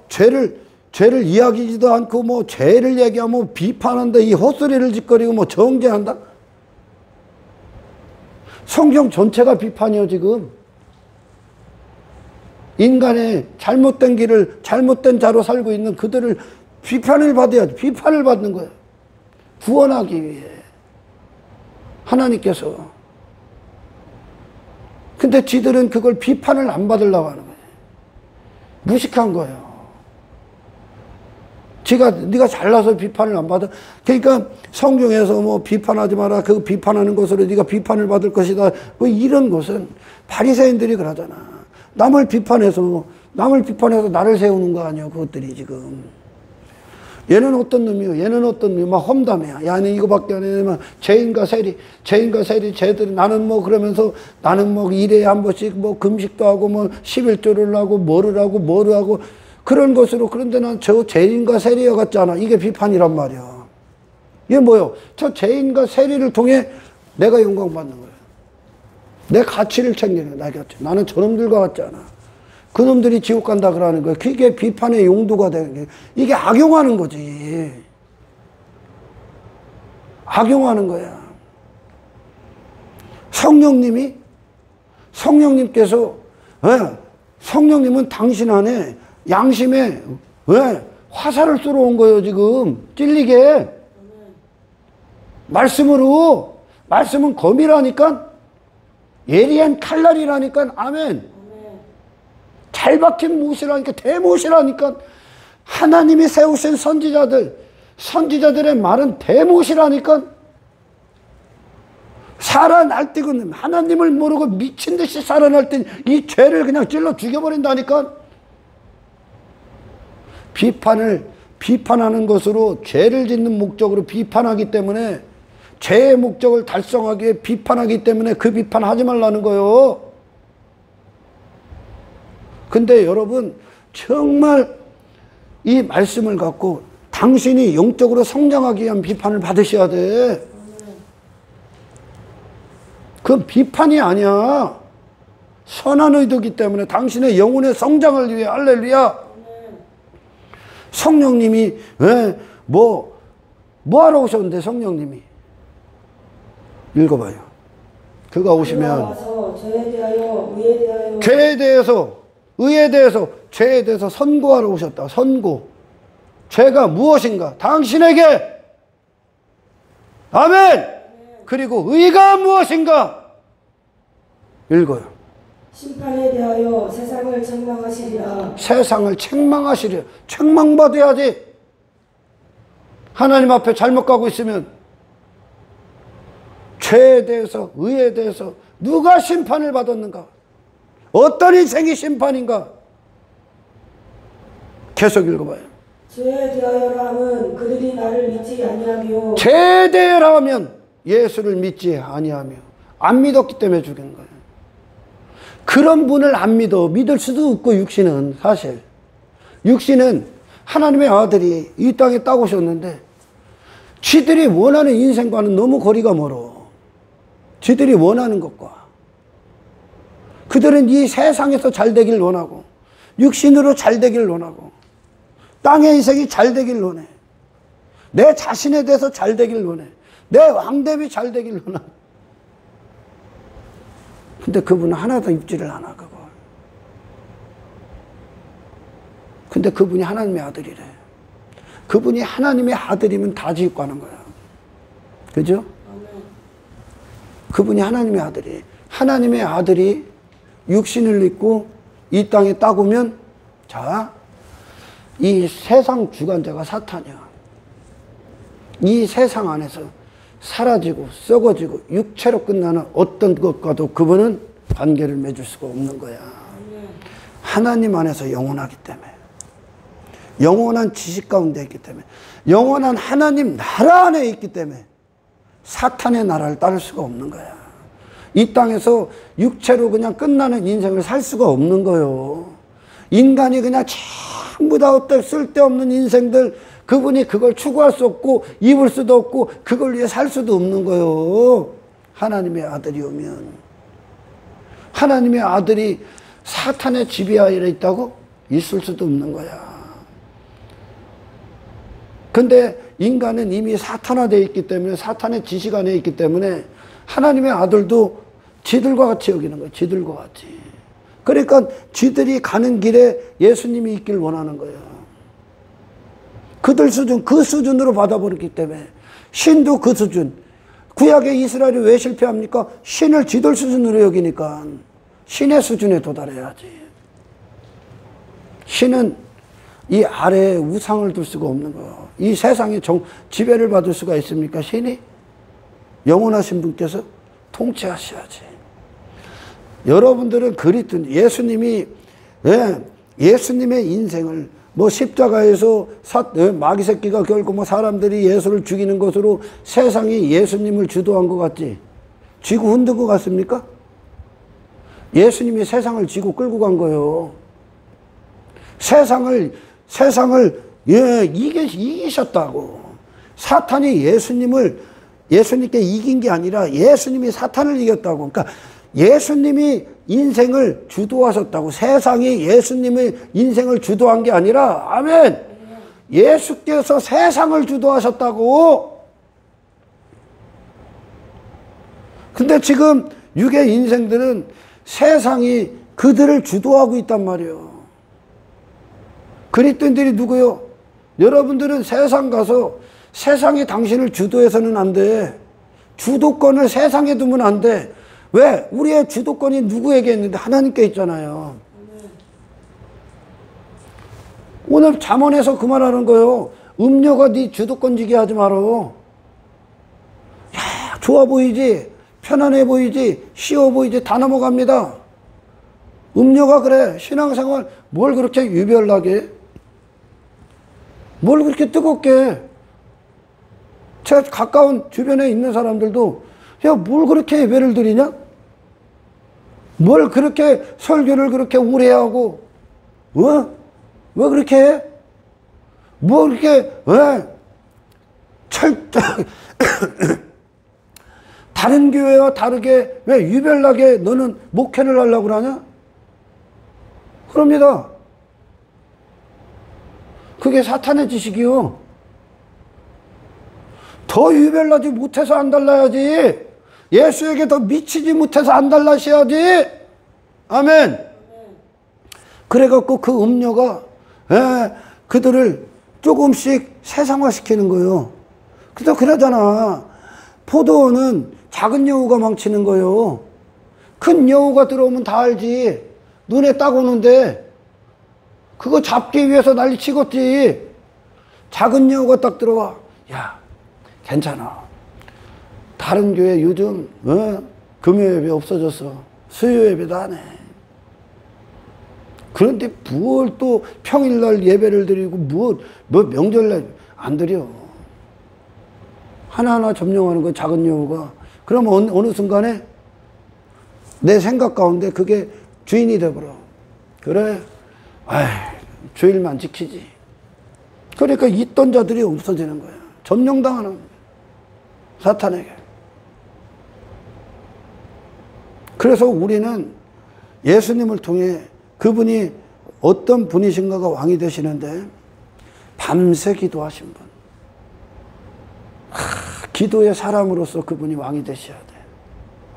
죄를 이야기지도 않고 뭐 죄를 얘기하면 비판한다. 이 헛소리를 짓거리고 뭐 정죄한다. 성경 전체가 비판이요 지금. 인간의 잘못된 길을 잘못된 자로 살고 있는 그들을 비판을 받아야지. 비판을 받는 거예요. 구원하기 위해 하나님께서. 근데 지들은 그걸 비판을 안 받으려고 하는 거예요. 무식한 거예요. 네가 잘나서 비판을 안 받아. 그러니까 성경에서 뭐 비판하지 마라. 그 비판하는 것으로 네가 비판을 받을 것이다. 뭐 이런 것은 바리새인들이 그러잖아. 남을 비판해서 나를 세우는 거 아니야. 그것들이 지금. 얘는 어떤 놈이요? 얘는 어떤 놈이요? 막 험담이야. 야, 너 이거밖에 안 해. 막 죄인과 세리, 쟤들이 나는 뭐 그러면서 나는 뭐 일에 한 번씩 뭐 금식도 하고 뭐 11조를 하고 뭐를 하고 그런 것으로. 그런데 난 저 죄인과 세리와 같지 않아. 이게 비판이란 말이야. 이게 뭐요? 저 죄인과 세리를 통해 내가 영광받는 거야. 내 가치를 챙기는 거야. 나는 저놈들과 같지 않아. 그놈들이 지옥 간다 그러는 거야. 그게 비판의 용도가 되는 게, 이게 악용하는 거지. 악용하는 거야. 성령님께서, 성령님은 당신 안에 양심에 화살을 쏘러 온 거예요, 지금. 찔리게. 말씀은 검이라니까, 예리한 칼날이라니까. 아멘. 잘 박힌 못이라니까, 대못이라니까. 하나님이 세우신 선지자들의 말은 대못이라니까. 살아날뛰고 하나님을 모르고 미친 듯이 살아날뛰는 이 죄를 그냥 찔러 죽여버린다니까. 비판하는 것으로 죄를 짓는 목적으로 비판하기 때문에, 죄의 목적을 달성하기 위해 비판하기 때문에 그 비판하지 말라는 거예요. 근데 여러분, 정말 이 말씀을 갖고 당신이 영적으로 성장하기 위한 비판을 받으셔야 돼. 그건 비판이 아니야. 선한 의도이기 때문에 당신의 영혼의 성장을 위해. 할렐루야. 성령님이 뭐 하러 오셨는데, 성령님이 읽어봐요. 그가 오시면 죄에 대해서, 의에 대해서, 죄에 대해서 선고하러 오셨다. 선고. 죄가 무엇인가? 당신에게. 아멘. 그리고 의가 무엇인가? 읽어요. 심판에 대하여 세상을 책망하시리라. 세상을 책망하시리라. 책망받아야지. 하나님 앞에 잘못 가고 있으면. 죄에 대해서, 의에 대해서 누가 심판을 받았는가? 어떤 인생이 심판인가? 계속 읽어봐요. 죄에 대하여라 하면 그들이 나를 믿지 아니하며. 죄에 대하여라 하면 예수를 믿지 아니하며. 안 믿었기 때문에 죽인 거예요. 그런 분을 안 믿을 수도 없고. 육신은 사실, 육신은 하나님의 아들이 이 땅에 딱 오셨는데 지들이 원하는 인생과는 너무 거리가 멀어. 지들이 원하는 것과. 그들은 이 세상에서 잘 되길 원하고, 육신으로 잘 되길 원하고, 땅의 인생이 잘 되길 원해. 내 자신에 대해서 잘 되길 원해. 내 왕됨이 잘 되길 원해. 근데 그분은 하나도 입지를 않아, 그걸. 근데 그분이 하나님의 아들이래. 그분이 하나님의 아들이면 다 지옥 가는 거야. 그죠? 그분이 하나님의 아들이에요. 하나님의 아들이 육신을 입고 이 땅에 딱 오면, 자, 이 세상 주관자가 사탄이야. 이 세상 안에서 사라지고 썩어지고 육체로 끝나는 어떤 것과도 그분은 관계를 맺을 수가 없는 거야. 하나님 안에서 영원하기 때문에, 영원한 지식 가운데 있기 때문에, 영원한 하나님 나라 안에 있기 때문에 사탄의 나라를 따를 수가 없는 거야. 이 땅에서 육체로 그냥 끝나는 인생을 살 수가 없는 거예요. 인간이 그냥 전부 다 어떤 쓸데없는 인생들, 그분이 그걸 추구할 수 없고 입을 수도 없고 그걸 위해 살 수도 없는 거예요. 하나님의 아들이 오면. 하나님의 아들이 사탄의 지배하에 있다고? 있을 수도 없는 거야. 근데 인간은 이미 사탄화되어 있기 때문에, 사탄의 지식 안에 있기 때문에 하나님의 아들도 지들과 같이 여기는 거예요. 지들과 같이. 그러니까 지들이 가는 길에 예수님이 있길 원하는 거예요. 그들 수준, 그 수준으로 받아버렸기 때문에. 신도 그 수준. 구약의 이스라엘이 왜 실패합니까? 신을 지들 수준으로 여기니까. 신의 수준에 도달해야지. 신은 이 아래에 우상을 둘 수가 없는 거예요. 이 세상에 지배를 받을 수가 있습니까? 신이? 영원하신 분께서 통치하셔야지. 여러분들은 그리스도 예수님이 예수님의 인생을 뭐 십자가에서 마귀 새끼가 결국 뭐 사람들이 예수를 죽이는 것으로 세상이 예수님을 주도한 것 같지? 쥐고 흔든 것 같습니까? 예수님이 세상을 쥐고 끌고 간 거예요. 세상을 이기셨다고. 사탄이 예수님께 이긴 게 아니라 예수님이 사탄을 이겼다고. 그러니까 예수님이 인생을 주도하셨다고. 세상이 예수님의 인생을 주도한 게 아니라, 아멘, 예수께서 세상을 주도하셨다고. 근데 지금 육의 인생들은 세상이 그들을 주도하고 있단 말이에요. 그리스도인들이 누구요? 여러분들은 세상 가서 세상이 당신을 주도해서는 안 돼. 주도권을 세상에 두면 안 돼. 왜? 우리의 주도권이 누구에게 있는데? 하나님께 있잖아요. 오늘 잠언에서 그 말하는 거예요. 음료가 네 주도권지게 하지 마라. 야, 좋아 보이지? 편안해 보이지? 쉬워 보이지? 다 넘어갑니다. 음료가 그래. 신앙생활 뭘 그렇게 유별나게? 뭘 그렇게 뜨겁게? 제가 가까운 주변에 있는 사람들도 야, 뭘 그렇게 예배를 드리냐? 뭘 그렇게 설교를 그렇게 오래 하고, 왜 그렇게 해? 뭐 그렇게, 다른 교회와 다르게 왜 유별나게 너는 목회를 하려고 그러냐? 그럽니다. 그게 사탄의 지식이요. 더 유별나지 못해서 안 달라야지. 예수에게 더 미치지 못해서 안 달라셔야지. 아멘. 그래갖고 그 음료가 그들을 조금씩 세상화시키는 거예요. 그래서 그러잖아. 포도는 작은 여우가 망치는 거예요. 큰 여우가 들어오면 다 알지. 눈에 딱 오는데 그거 잡기 위해서 난리 치겠지. 작은 여우가 딱 들어와. 야, 괜찮아. 다른 교회 요즘 금요예배 없어졌어. 수요예배도 안 해. 그런데 뭘 또 평일날 예배를 드리고 뭐 명절날 안 드려. 하나하나 점령하는 거 작은 여우가. 그러면 어느 순간에 내 생각 가운데 그게 주인이 돼버려. 그래, 주일만 지키지. 그러니까 있던 자들이 없어지는 거야. 점령당하는 거야. 사탄에게. 그래서 우리는 예수님을 통해 그분이 어떤 분이신가가 왕이 되시는데 밤새 기도하신 분. 기도의 사람으로서 그분이 왕이 되셔야 돼.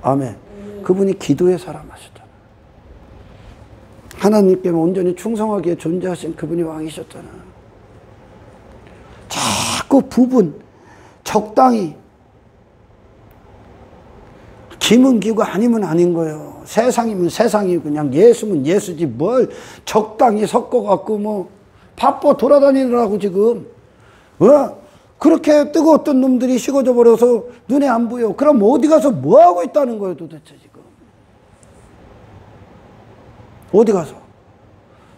아멘. 그분이 기도의 사람 하셨잖아. 하나님께 온전히 충성하기에 존재하신 그분이 왕이셨잖아. 자꾸 부분, 적당히, 기면 기고 아니면 아닌 거예요. 세상이면 세상이고 그냥 예수면 예수지 뭘 적당히 섞어갖고 뭐 바빠 돌아다니느라고 지금. 그렇게 뜨거웠던 놈들이 식어져 버려서 눈에 안 보여. 그럼 어디 가서 뭐 하고 있다는 거예요 도대체 지금. 어디 가서?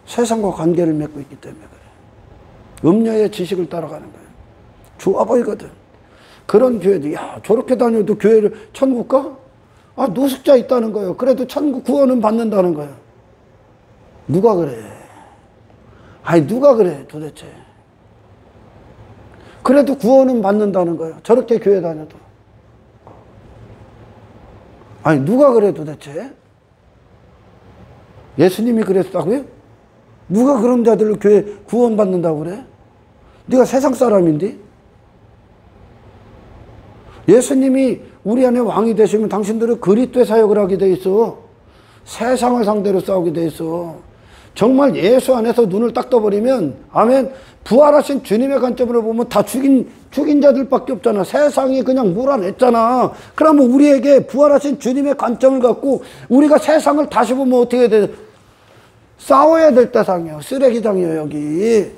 세상과 관계를 맺고 있기 때문에 그래. 음녀의 지식을 따라가는 거예요. 좋아 보이거든. 그런 교회도 야 저렇게 다녀도 교회를 천국 가? 노숙자 있다는 거예요. 그래도 천국 구원은 받는다는 거예요. 누가 그래? 누가 그래 도대체. 그래도 구원은 받는다는 거예요. 저렇게 교회 다녀도. 누가 그래 도대체? 예수님이 그랬다고요? 누가 그런 자들로 교회 구원 받는다고 그래? 네가 세상 사람인데? 예수님이 우리 안에 왕이 되시면 당신들은 그리스도의 사역을 하게 돼 있어. 세상을 상대로 싸우게 돼 있어. 정말 예수 안에서 눈을 딱 떠버리면 아멘. 부활하신 주님의 관점으로 보면 다 죽인 자들밖에 없잖아. 세상이 그냥 몰아냈잖아. 그러면 우리에게 부활하신 주님의 관점을 갖고 우리가 세상을 다시 보면 어떻게 돼? 싸워야 될 대상이에요. 쓰레기장이에요. 여기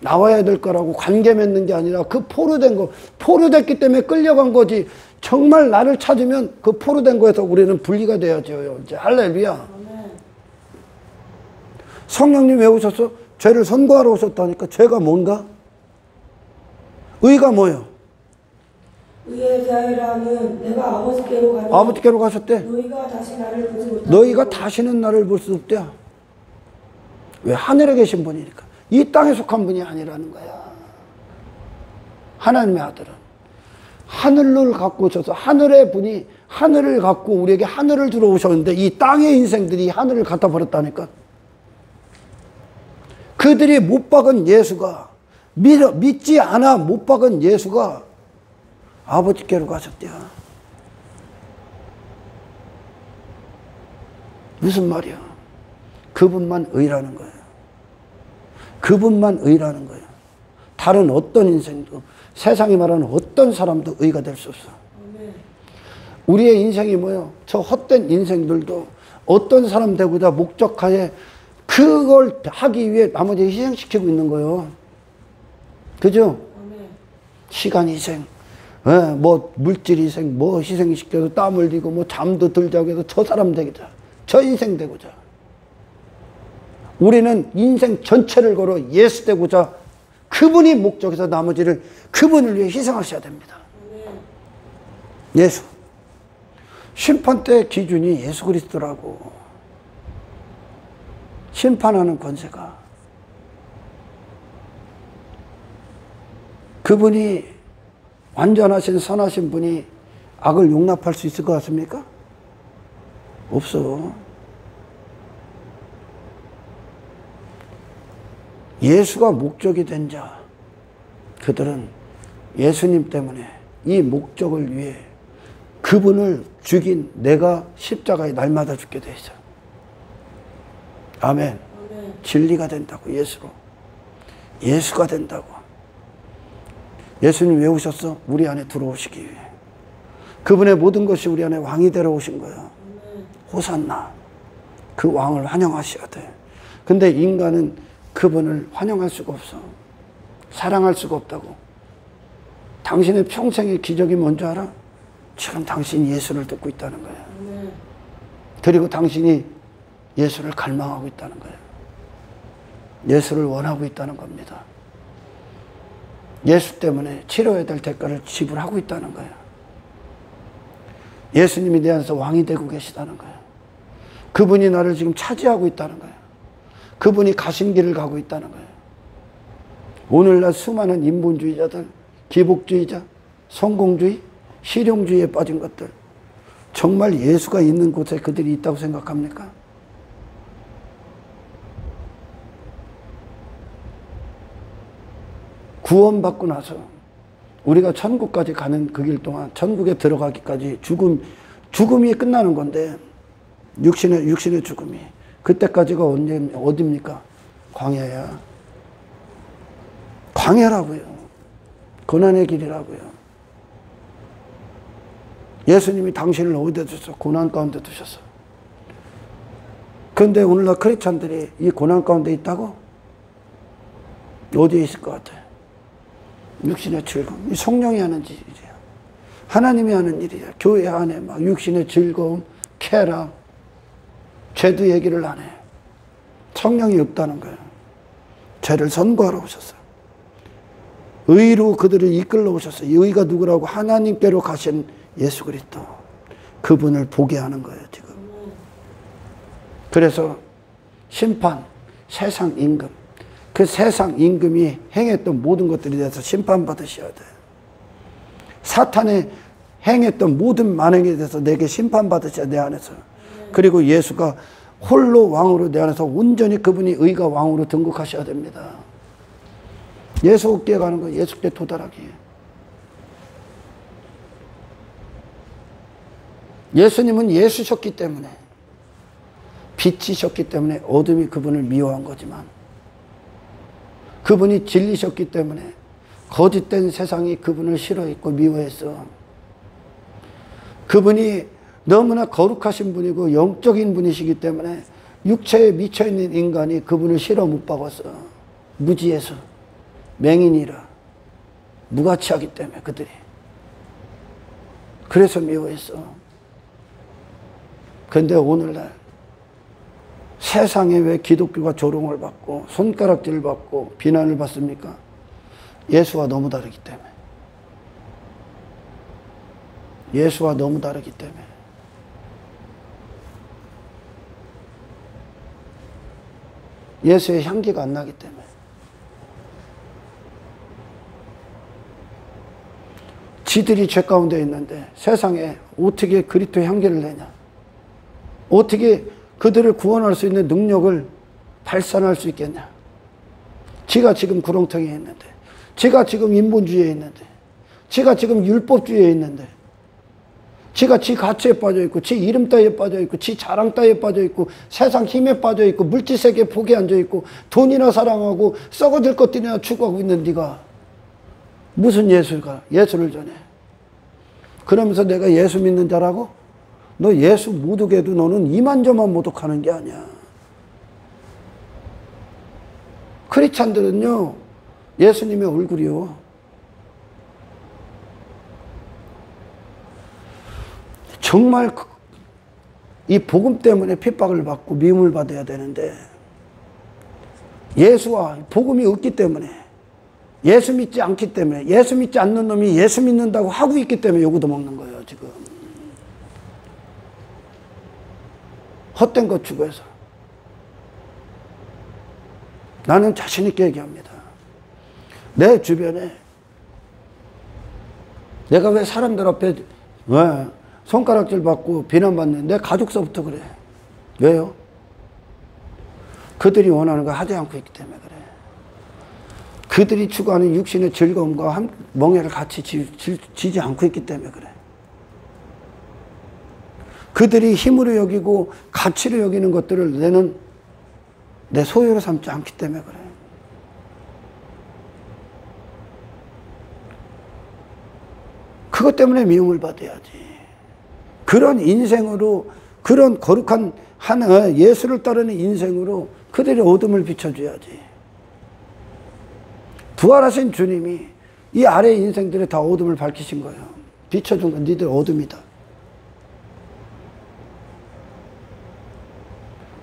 나와야 될 거라고 관계 맺는 게 아니라 그 포로된 거, 포로됐기 때문에 끌려간 거지. 정말 나를 찾으면 그 포로된 거에서 우리는 분리가 돼야죠. 이제 할렐루야. 성령님 왜 오셨어? 죄를 선고하러 오셨다니까. 죄가 뭔가? 의가 뭐예요? 의에 대하여라 함은 내가 아버지께로 가니 아버지께로 가셨대. 너희가 다시 나를 보지 못하고 너희가 다시는 나를 볼 수 없대. 왜? 하늘에 계신 분이니까. 이 땅에 속한 분이 아니라는 거야. 하나님의 아들은 하늘을 갖고 오셔서 하늘의 분이 하늘을 갖고 우리에게 하늘을 주러 오셨는데 이 땅의 인생들이 하늘을 갖다 버렸다니까. 그들이 못 박은 예수가 믿지 않아 못 박은 예수가 아버지께로 가셨대요. 무슨 말이야? 그분만 의라는 거예요. 그분만 의라는 거예요. 다른 어떤 인생도, 세상이 말하는 어떤 사람도 의가 될 수 없어. 우리의 인생이 뭐예요? 저 헛된 인생들도 어떤 사람 되고자 목적하에 그걸 하기 위해 나머지 희생시키고 있는 거예요. 그죠? 시간 희생, 뭐 물질 희생, 뭐 희생시켜서 땀 흘리고 뭐 잠도 들자고 해서 저 사람 되고자, 저 인생 되고자. 우리는 인생 전체를 걸어 예수 되고자 그분이 목적해서 나머지를 그분을 위해 희생하셔야 됩니다. 예수. 심판 때 기준이 예수 그리스도라고. 심판하는 권세가. 그분이 완전하신 선하신 분이 악을 용납할 수 있을 것 같습니까? 없어. 예수가 목적이 된 자, 그들은 예수님 때문에 이 목적을 위해 그분을 죽인 내가 십자가에 날마다 죽게 돼 있어. 아멘. 진리가 된다고. 예수로. 예수가 된다고. 예수님 왜 오셨어? 우리 안에 들어오시기 위해. 그분의 모든 것이 우리 안에 왕이 되러 오신 거예요. 호산나. 그 왕을 환영하셔야 돼. 근데 인간은 그분을 환영할 수가 없어. 사랑할 수가 없다고. 당신의 평생의 기적이 뭔지 알아? 지금 당신이 예수를 듣고 있다는 거예요. 그리고 당신이 예수를 갈망하고 있다는 거예요. 예수를 원하고 있다는 겁니다. 예수 때문에 치러야 될 대가를 지불하고 있다는 거예요. 예수님이 내 안에서 왕이 되고 계시다는 거예요. 그분이 나를 지금 차지하고 있다는 거예요. 그분이 가신 길을 가고 있다는 거예요. 오늘날 수많은 인본주의자들, 기복주의자, 성공주의, 실용주의에 빠진 것들, 정말 예수가 있는 곳에 그들이 있다고 생각합니까? 구원받고 나서 우리가 천국까지 가는 그 길 동안, 천국에 들어가기까지 죽음이 끝나는 건데, 육신의 죽음이. 그때까지가 어디입니까? 광야야. 광야라고요. 고난의 길이라고요. 예수님이 당신을 어디에 두셨어? 고난 가운데 두셨어. 그런데 오늘날 크리스찬들이 이 고난 가운데 있다고? 어디에 있을 것 같아? 육신의 즐거움. 이 성령이 하는 일이야. 하나님이 하는 일이야. 교회 안에 막 육신의 즐거움, 쾌락, 죄도 얘기를 안 해. 성령이 없다는 거예요. 죄를 선고하러 오셨어요. 의로 그들을 이끌러 오셨어요. 이 의가 누구라고? 하나님께로 가신 예수 그리스도. 그분을 보게 하는 거예요, 지금. 그래서 심판, 세상 임금. 그 세상 임금이 행했던 모든 것들에 대해서 심판받으셔야 돼요. 사탄의 행했던 모든 만행에 대해서 내게 심판받으셔야 돼, 내 안에서. 그리고 예수가 홀로 왕으로 내 안에서 온전히 그분이 의가 왕으로 등극하셔야 됩니다. 예수 어깨에 가는 거예요. 예수께 도달하기. 예수님은 예수셨기 때문에, 빛이셨기 때문에 어둠이 그분을 미워한 거지만, 그분이 진리셨기 때문에 거짓된 세상이 그분을 싫어했고 미워했어. 그분이 너무나 거룩하신 분이고 영적인 분이시기 때문에 육체에 미쳐있는 인간이 그분을 실어 못 박았어. 무지해서. 맹인이라. 무가치하기 때문에 그들이. 그래서 미워했어. 그런데 오늘날 세상에 왜 기독교가 조롱을 받고 손가락질을 받고 비난을 받습니까? 예수와 너무 다르기 때문에. 예수와 너무 다르기 때문에. 예수의 향기가 안 나기 때문에. 지들이 죄 가운데 있는데 세상에 어떻게 그리스도의 향기를 내냐? 어떻게 그들을 구원할 수 있는 능력을 발산할 수 있겠냐? 지가 지금 구렁텅이에 있는데, 지가 지금 인본주의에 있는데, 지가 지금 율법주의에 있는데, 지가 지 가치에 빠져 있고, 지 이름 따위에 빠져 있고, 지 자랑 따위에 빠져 있고, 세상 힘에 빠져 있고, 물질세계에 포기 앉아 있고, 돈이나 사랑하고 썩어질 것들이나 추구하고 있는 네가 무슨 예수를 전해? 그러면서 내가 예수 믿는 자라고? 너 예수 모독해도 너는 이만저만 모독하는 게 아니야. 크리스찬들은요, 예수님의 얼굴이요. 정말 이 복음 때문에 핍박을 받고 미움을 받아야 되는데, 예수와 복음이 없기 때문에, 예수 믿지 않기 때문에, 예수 믿지 않는 놈이 예수 믿는다고 하고 있기 때문에 요구도 먹는 거예요, 지금. 헛된 것 추구해서. 나는 자신 있게 얘기합니다. 내 주변에 내가 왜 사람들 앞에 왜 손가락질 받고 비난받는 내 가족서부터 그래. 왜요? 그들이 원하는 거 하지 않고 있기 때문에 그래. 그들이 추구하는 육신의 즐거움과 멍에를 같이 지지 않고 있기 때문에 그래. 그들이 힘으로 여기고 가치로 여기는 것들을 내는 내 소유로 삼지 않기 때문에 그래. 그것 때문에 미움을 받아야지. 그런 인생으로, 그런 거룩한 예수를 따르는 인생으로 그들의 어둠을 비춰줘야지. 부활하신 주님이 이 아래 인생들의 다 어둠을 밝히신 거예요. 비춰준 건 니들 어둠이다.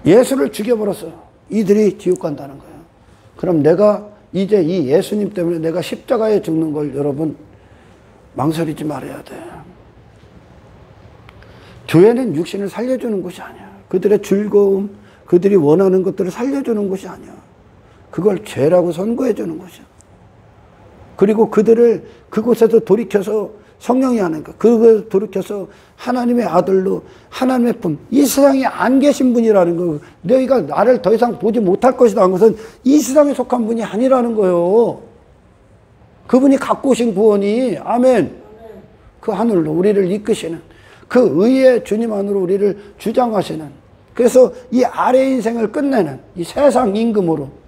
예수를 죽여버렸어. 이들이 지옥 간다는 거예요. 그럼 내가 이제 이 예수님 때문에 내가 십자가에 죽는 걸 여러분 망설이지 말아야 돼. 교회는 육신을 살려주는 곳이 아니야. 그들의 즐거움, 그들이 원하는 것들을 살려주는 곳이 아니야. 그걸 죄라고 선고해 주는 곳이야. 그리고 그들을 그곳에서 돌이켜서 성령이 하는 것, 그걸 돌이켜서 하나님의 아들로 하나님의 품, 이 세상에 안 계신 분이라는 거, 너희가 나를 더 이상 보지 못할 것이다 한 것은 이 세상에 속한 분이 아니라는 거예요. 그분이 갖고 오신 구원이, 아멘, 그 하늘로 우리를 이끄시는, 그 의의 주님 안으로 우리를 주장하시는, 그래서 이 아래 인생을 끝내는 이 세상 임금으로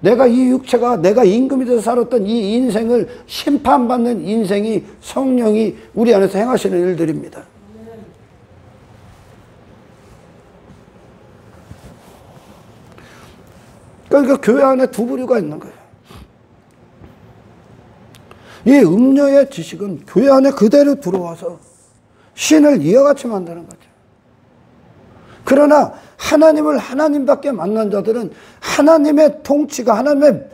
내가 이 육체가 내가 임금이 돼서 살았던 이 인생을 심판받는 인생이 성령이 우리 안에서 행하시는 일들입니다. 그러니까 교회 안에 두 부류가 있는 거예요. 이 음녀의 지식은 교회 안에 그대로 들어와서 신을 이어같이 만드는 거죠. 그러나 하나님을 하나님답게 만난 자들은 하나님의 통치가, 하나님의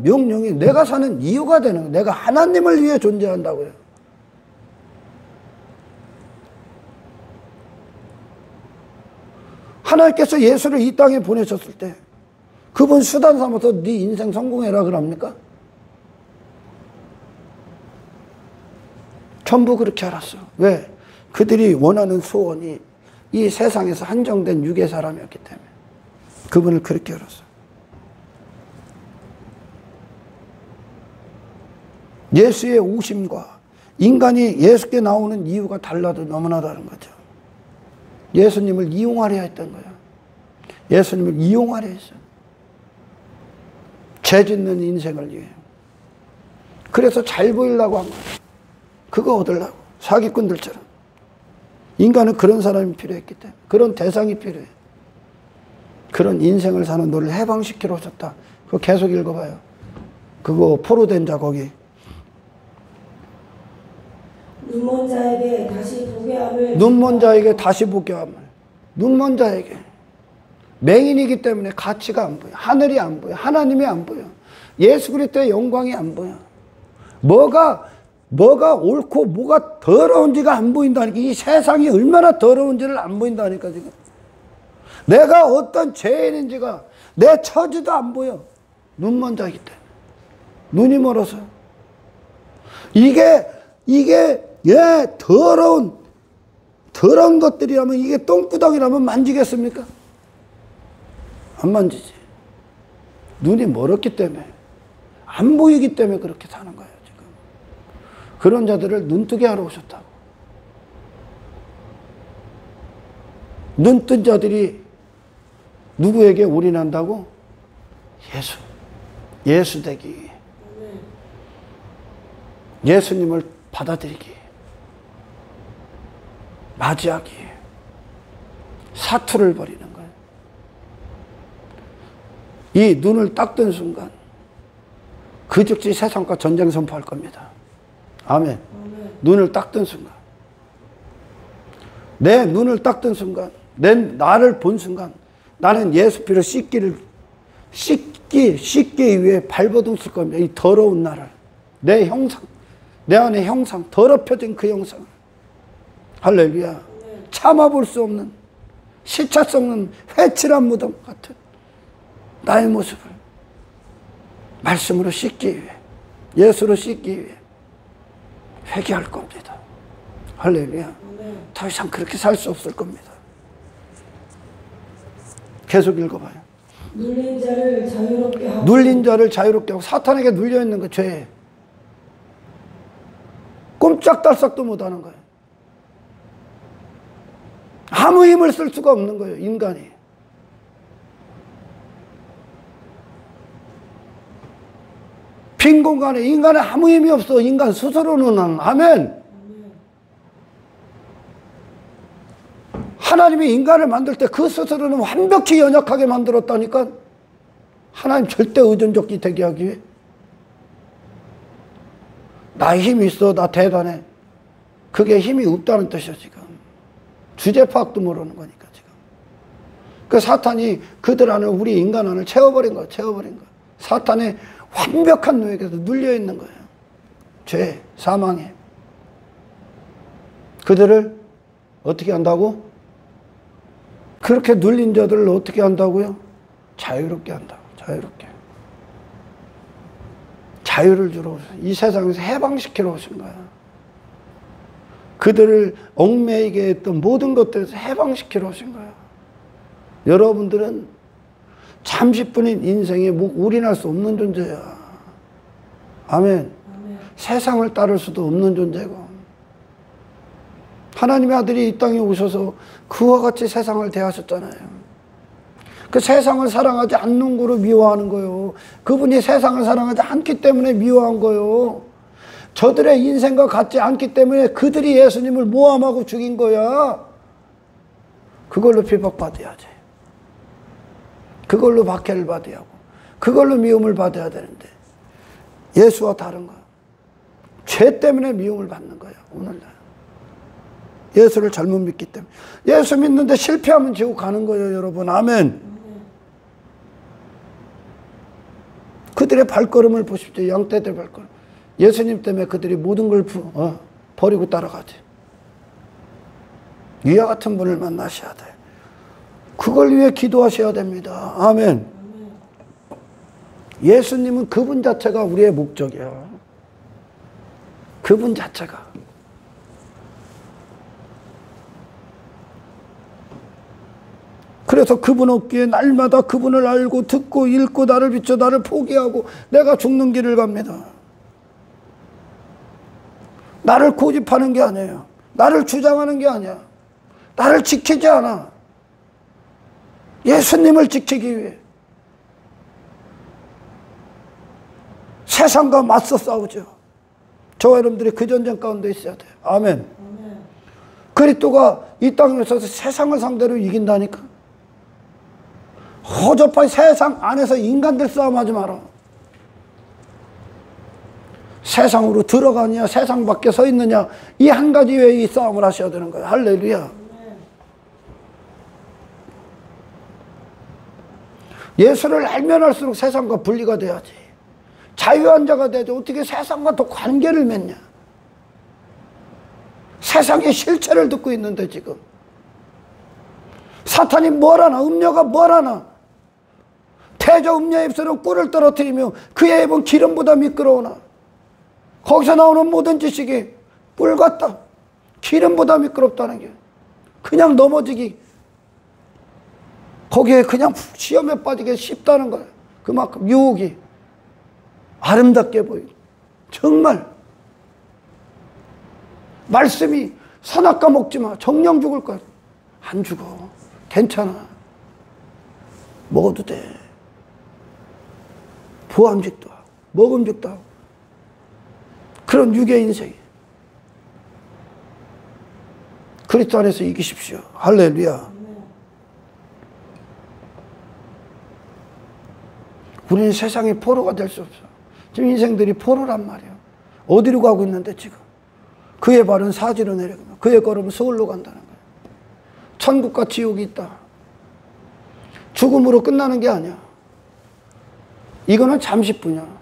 명령이 내가 사는 이유가 되는 거예요. 내가 하나님을 위해 존재한다고요. 하나님께서 예수를 이 땅에 보내셨을 때 그분 수단 삼아서 네 인생 성공해라 그럽니까? 전부 그렇게 알았어. 왜? 그들이 원하는 소원이 이 세상에서 한정된 육의 사람이었기 때문에 그분을 그렇게 알았어. 예수의 오심과 인간이 예수께 나오는 이유가 달라도 너무나 다른 거죠. 예수님을 이용하려 했던 거예요. 예수님을 이용하려 했어. 죄 짓는 인생을 위해. 그래서 잘 보이려고 한 거예요. 그거 얻으려고. 사기꾼들처럼. 인간은 그런 사람이 필요했기 때문에. 그런 대상이 필요해. 그런 인생을 사는 너를 해방시키러 오셨다. 그거 계속 읽어봐요. 그거 포로된 자 거기. 눈먼 자에게 다시 보게 함을. 눈먼 자에게 다시 보게 함을. 눈먼 자에게. 맹인이기 때문에 가치가 안 보여. 하늘이 안 보여. 하나님이 안 보여. 예수 그리스도의 영광이 안 보여. 뭐가 옳고 뭐가 더러운지가 안 보인다니까. 이 세상이 얼마나 더러운지를 안 보인다니까 지금. 내가 어떤 죄인인지가 내 처지도 안 보여. 눈먼 자이기 때문에. 눈이 멀어서. 이게 더러운 것들이라면, 이게 똥구덩이라면 만지겠습니까? 안 만지지. 눈이 멀었기 때문에, 안 보이기 때문에 그렇게 사는 거예요 지금. 그런 자들을 눈뜨게 하러 오셨다고. 눈뜬 자들이 누구에게 올인한다고? 예수 되기. 예수님을 받아들이기, 맞이하기, 사투를 벌이는 거예요. 이 눈을 딱 뜬 순간 그 즉시 세상과 전쟁 선포할 겁니다. 아멘. 눈을 딱 뜬 순간, 내 눈을 딱 뜬 순간, 나를 본 순간 나는 예수 피로 씻기 위해 발버둥 쓸 겁니다. 이 더러운 나를, 내 형상, 내 안의 형상, 더럽혀진 그 형상을. 할렐루야. 참아볼 수 없는, 시차 썩는 회칠한 무덤 같은 나의 모습을 말씀으로 씻기 위해, 예수로 씻기 위해 회개할 겁니다. 할렐루야. 더 이상 그렇게 살 수 없을 겁니다. 계속 읽어봐요. 눌린 자를 자유롭게 하고. 눌린 자를 자유롭게 하고. 사탄에게 눌려있는 거 죄. 꼼짝달싹도 못하는 거예요. 아무 힘을 쓸 수가 없는 거예요 인간이. 빈 공간에 인간에 아무 힘이 없어. 인간 스스로는. 아멘. 하나님이 인간을 만들 때 그 스스로는 완벽히 연약하게 만들었다니까. 하나님 절대 의존적이 되게 하기 위해. 나 힘이 있어, 나 대단해. 그게 힘이 없다는 뜻이야 지금. 주제 파악도 모르는 거니까 지금. 그 사탄이 그들 안을, 우리 인간 안을 채워버린 거야. 사탄의 완벽한 노예에서 눌려있는 거예요. 죄, 사망에. 그들을 어떻게 한다고? 그렇게 눌린 자들을 어떻게 한다고요? 자유롭게 한다고. 자유를 주러 오신, 이 세상에서 해방시키러 오신 거야. 그들을 얽매이게 했던 모든 것들에서 해방시키러 오신 거야. 여러분들은 잠시뿐인 인생에 올인할 수 없는 존재야. 아멘. 세상을 따를 수도 없는 존재고. 하나님의 아들이 이 땅에 오셔서 그와 같이 세상을 대하셨잖아요. 그 세상을 사랑하지 않는 거로 미워하는 거예요. 그분이 세상을 사랑하지 않기 때문에 미워한 거예요. 저들의 인생과 같지 않기 때문에 그들이 예수님을 모함하고 죽인 거야. 그걸로 비박받아야지. 그걸로 박해를 받아야 하고, 그걸로 미움을 받아야 되는데 예수와 다른 거야. 죄 때문에 미움을 받는 거야 오늘날. 예수를 잘못 믿기 때문에. 예수 믿는데 실패하면 지옥 가는 거예요 여러분. 아멘. 그들의 발걸음을 보십시오. 양떼들 발걸음. 예수님 때문에 그들이 모든 걸 버리고 따라가지. 이와 같은 분을 만나셔야 돼. 그걸 위해 기도하셔야 됩니다. 아멘. 예수님은 그분 자체가 우리의 목적이야. 그분 자체가. 그래서 그분 없기에 날마다 그분을 알고 듣고 읽고 나를 비춰 나를 포기하고 내가 죽는 길을 갑니다. 나를 고집하는 게 아니에요. 나를 주장하는 게 아니야. 나를 지키지 않아. 예수님을 지키기 위해 세상과 맞서 싸우죠. 저와 여러분들이 그 전쟁 가운데 있어야 돼요. 아멘. 그리스도가 이 땅에 있어서 세상을 상대로 이긴다니까. 허접한 세상 안에서 인간들 싸움하지 마라. 세상으로 들어가느냐 세상 밖에 서 있느냐 이 한 가지 외에 이 싸움을 하셔야 되는 거예요. 할렐루야. 예수를 알면 알수록 세상과 분리가 돼야지. 자유한 자가 되지 어떻게 세상과 또 관계를 맺냐. 세상의 실체를 듣고 있는데 지금 사탄이 뭘 하나 음녀가 뭘 하나 태저 음녀의 입술은 꿀을 떨어뜨리며 그의 입은 기름보다 미끄러우나 거기서 나오는 모든 지식이 꿀 같다. 기름보다 미끄럽다는 게 그냥 넘어지기 거기에 그냥 시험에 빠지게 쉽다는 거예요. 그만큼 유혹이 아름답게 보이고 정말 말씀이 선악과 먹지 마. 정령 죽을 거야. 안 죽어. 괜찮아. 먹어도 돼. 보암직도 하고 먹음직도 하고 그런 육의 인생 그리스도 안에서 이기십시오. 할렐루야. 우리는 세상의 포로가 될 수 없어. 지금 인생들이 포로란 말이야. 어디로 가고 있는데 지금 그의 발은 사지로 내려가며 그의 걸음은 서울로 간다는 거야. 천국과 지옥이 있다. 죽음으로 끝나는 게 아니야. 이거는 잠시뿐이야.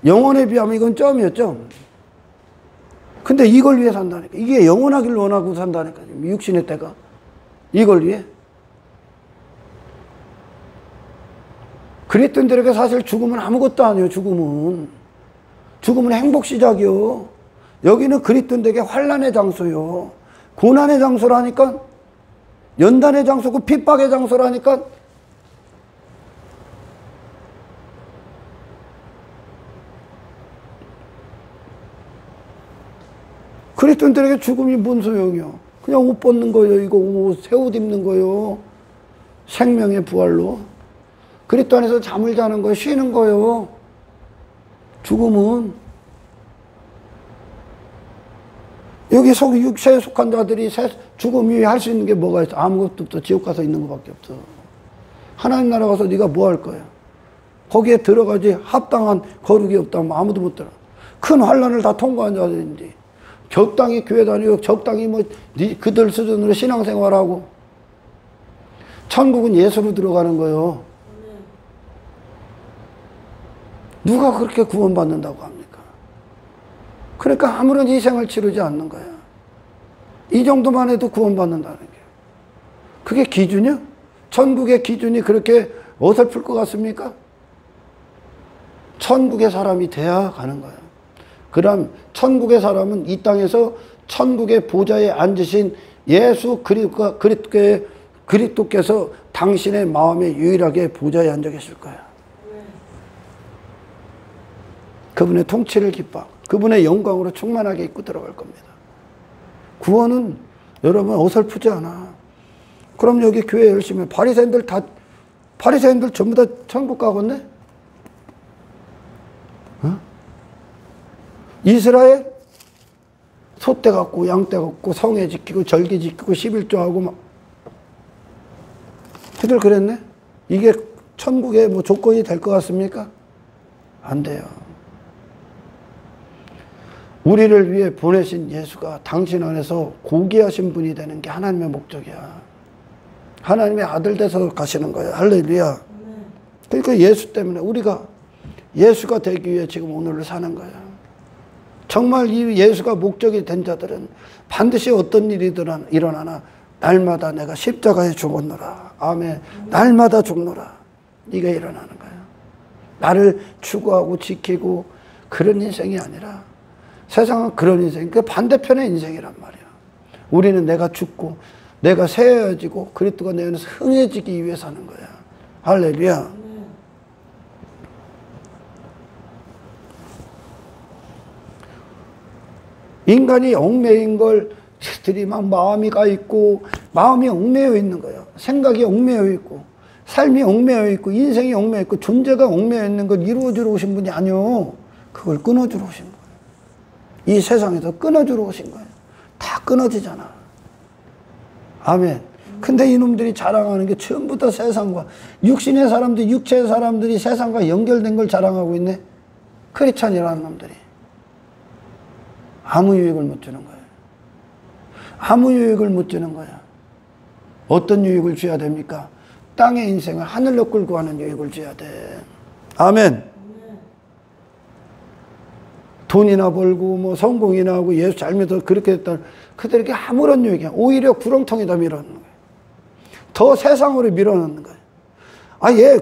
영혼에 비하면 이건 점이었죠. 근데 이걸 위해 산다니까. 이게 영원하길 원하고 산다니까. 육신의 때가 이걸 위해. 그리스도인들에게 사실 죽음은 아무것도 아니에요. 죽음은 행복 시작이요. 여기는 그리스도인들에게 환난의 장소요. 고난의 장소라니까. 연단의 장소고 핍박의 장소라니까. 그리스도인들에게 죽음이 뭔 소용이야. 그냥 옷 벗는 거예요. 이거 옷, 새 옷 입는 거예요. 생명의 부활로. 그리스도 안에서 잠을 자는 거예요. 쉬는 거예요. 죽음은. 여기 육체에 속한 자들이 죽음이 할 수 있는 게 뭐가 있어? 아무것도 없어. 지옥 가서 있는 것밖에 없어. 하나님 나라 가서 네가 뭐 할 거야? 거기에 들어가지 합당한 거룩이 없다면 아무도 못 들어. 큰 환난을 다 통과한 자들인데 적당히 교회 다니고 적당히 뭐 그들 수준으로 신앙생활하고 천국은 예수로 들어가는 거예요. 누가 그렇게 구원받는다고 합니까? 그러니까 아무런 희생을 치르지 않는 거야. 이 정도만 해도 구원받는다는 게. 그게 기준이야? 천국의 기준이 그렇게 어설플 것 같습니까? 천국의 사람이 돼야 가는 거야. 그럼 천국의 사람은 이 땅에서 천국의 보좌에 앉으신 예수 그리스도께서 당신의 마음에 유일하게 보좌에 앉아 계실 거야. 그분의 통치를 기뻐하고 그분의 영광으로 충만하게 입고 들어갈 겁니다. 구원은 여러분 어설프지 않아. 그럼 여기 교회 열심히 바리새인들 전부 다 천국 가겠네? 어? 이스라엘 소떼 갖고 양떼 갖고 성회 지키고 절기 지키고 11조하고 막 그들 그랬네? 이게 천국의 뭐 조건이 될 것 같습니까? 안 돼요. 우리를 위해 보내신 예수가 당신 안에서 고귀하신 분이 되는 게 하나님의 목적이야. 하나님의 아들 돼서 가시는 거야. 할렐루야. 그러니까 예수 때문에 우리가 예수가 되기 위해 지금 오늘을 사는 거야. 정말 이 예수가 목적이 된 자들은 반드시 어떤 일이 일어나나 날마다 내가 십자가에 죽었노라. 아멘. 날마다 죽노라. 이게 일어나는 거야. 나를 추구하고 지키고 그런 인생이 아니라 세상은 그런 인생, 그 반대편의 인생이란 말이야. 우리는 내가 죽고 내가 세워지고 그리스도가 내 안에서 흥해지기 위해 사는 거야. 할렐루야. 인간이 얽매인 걸들이 막 마음이 가 있고 마음이 얽매여 있는 거야. 생각이 얽매여 있고 삶이 얽매여 있고 인생이 얽매여 있고 존재가 얽매여 있는 걸 이루어주러 오신 분이 아니요. 그걸 끊어주러 오신 거야. 이 세상에서 끊어주러 오신 거예요. 다 끊어지잖아. 아멘. 근데 이놈들이 자랑하는 게 전부 다 세상과 육신의 사람들, 육체의 사람들이 세상과 연결된 걸 자랑하고 있네. 크리스찬이라는 놈들이. 아무 유익을 못 주는 거예요. 아무 유익을 못 주는 거야. 어떤 유익을 줘야 됩니까? 땅의 인생을 하늘로 끌고 가는 유익을 줘야 돼. 아멘. 돈이나 벌고 뭐 성공이나 하고 예수 잘 믿어 그렇게 했다. 그들에게 아무런 유익이야. 오히려 구렁텅이다 밀어넣는 거예요. 더 세상으로 밀어넣는 거예요.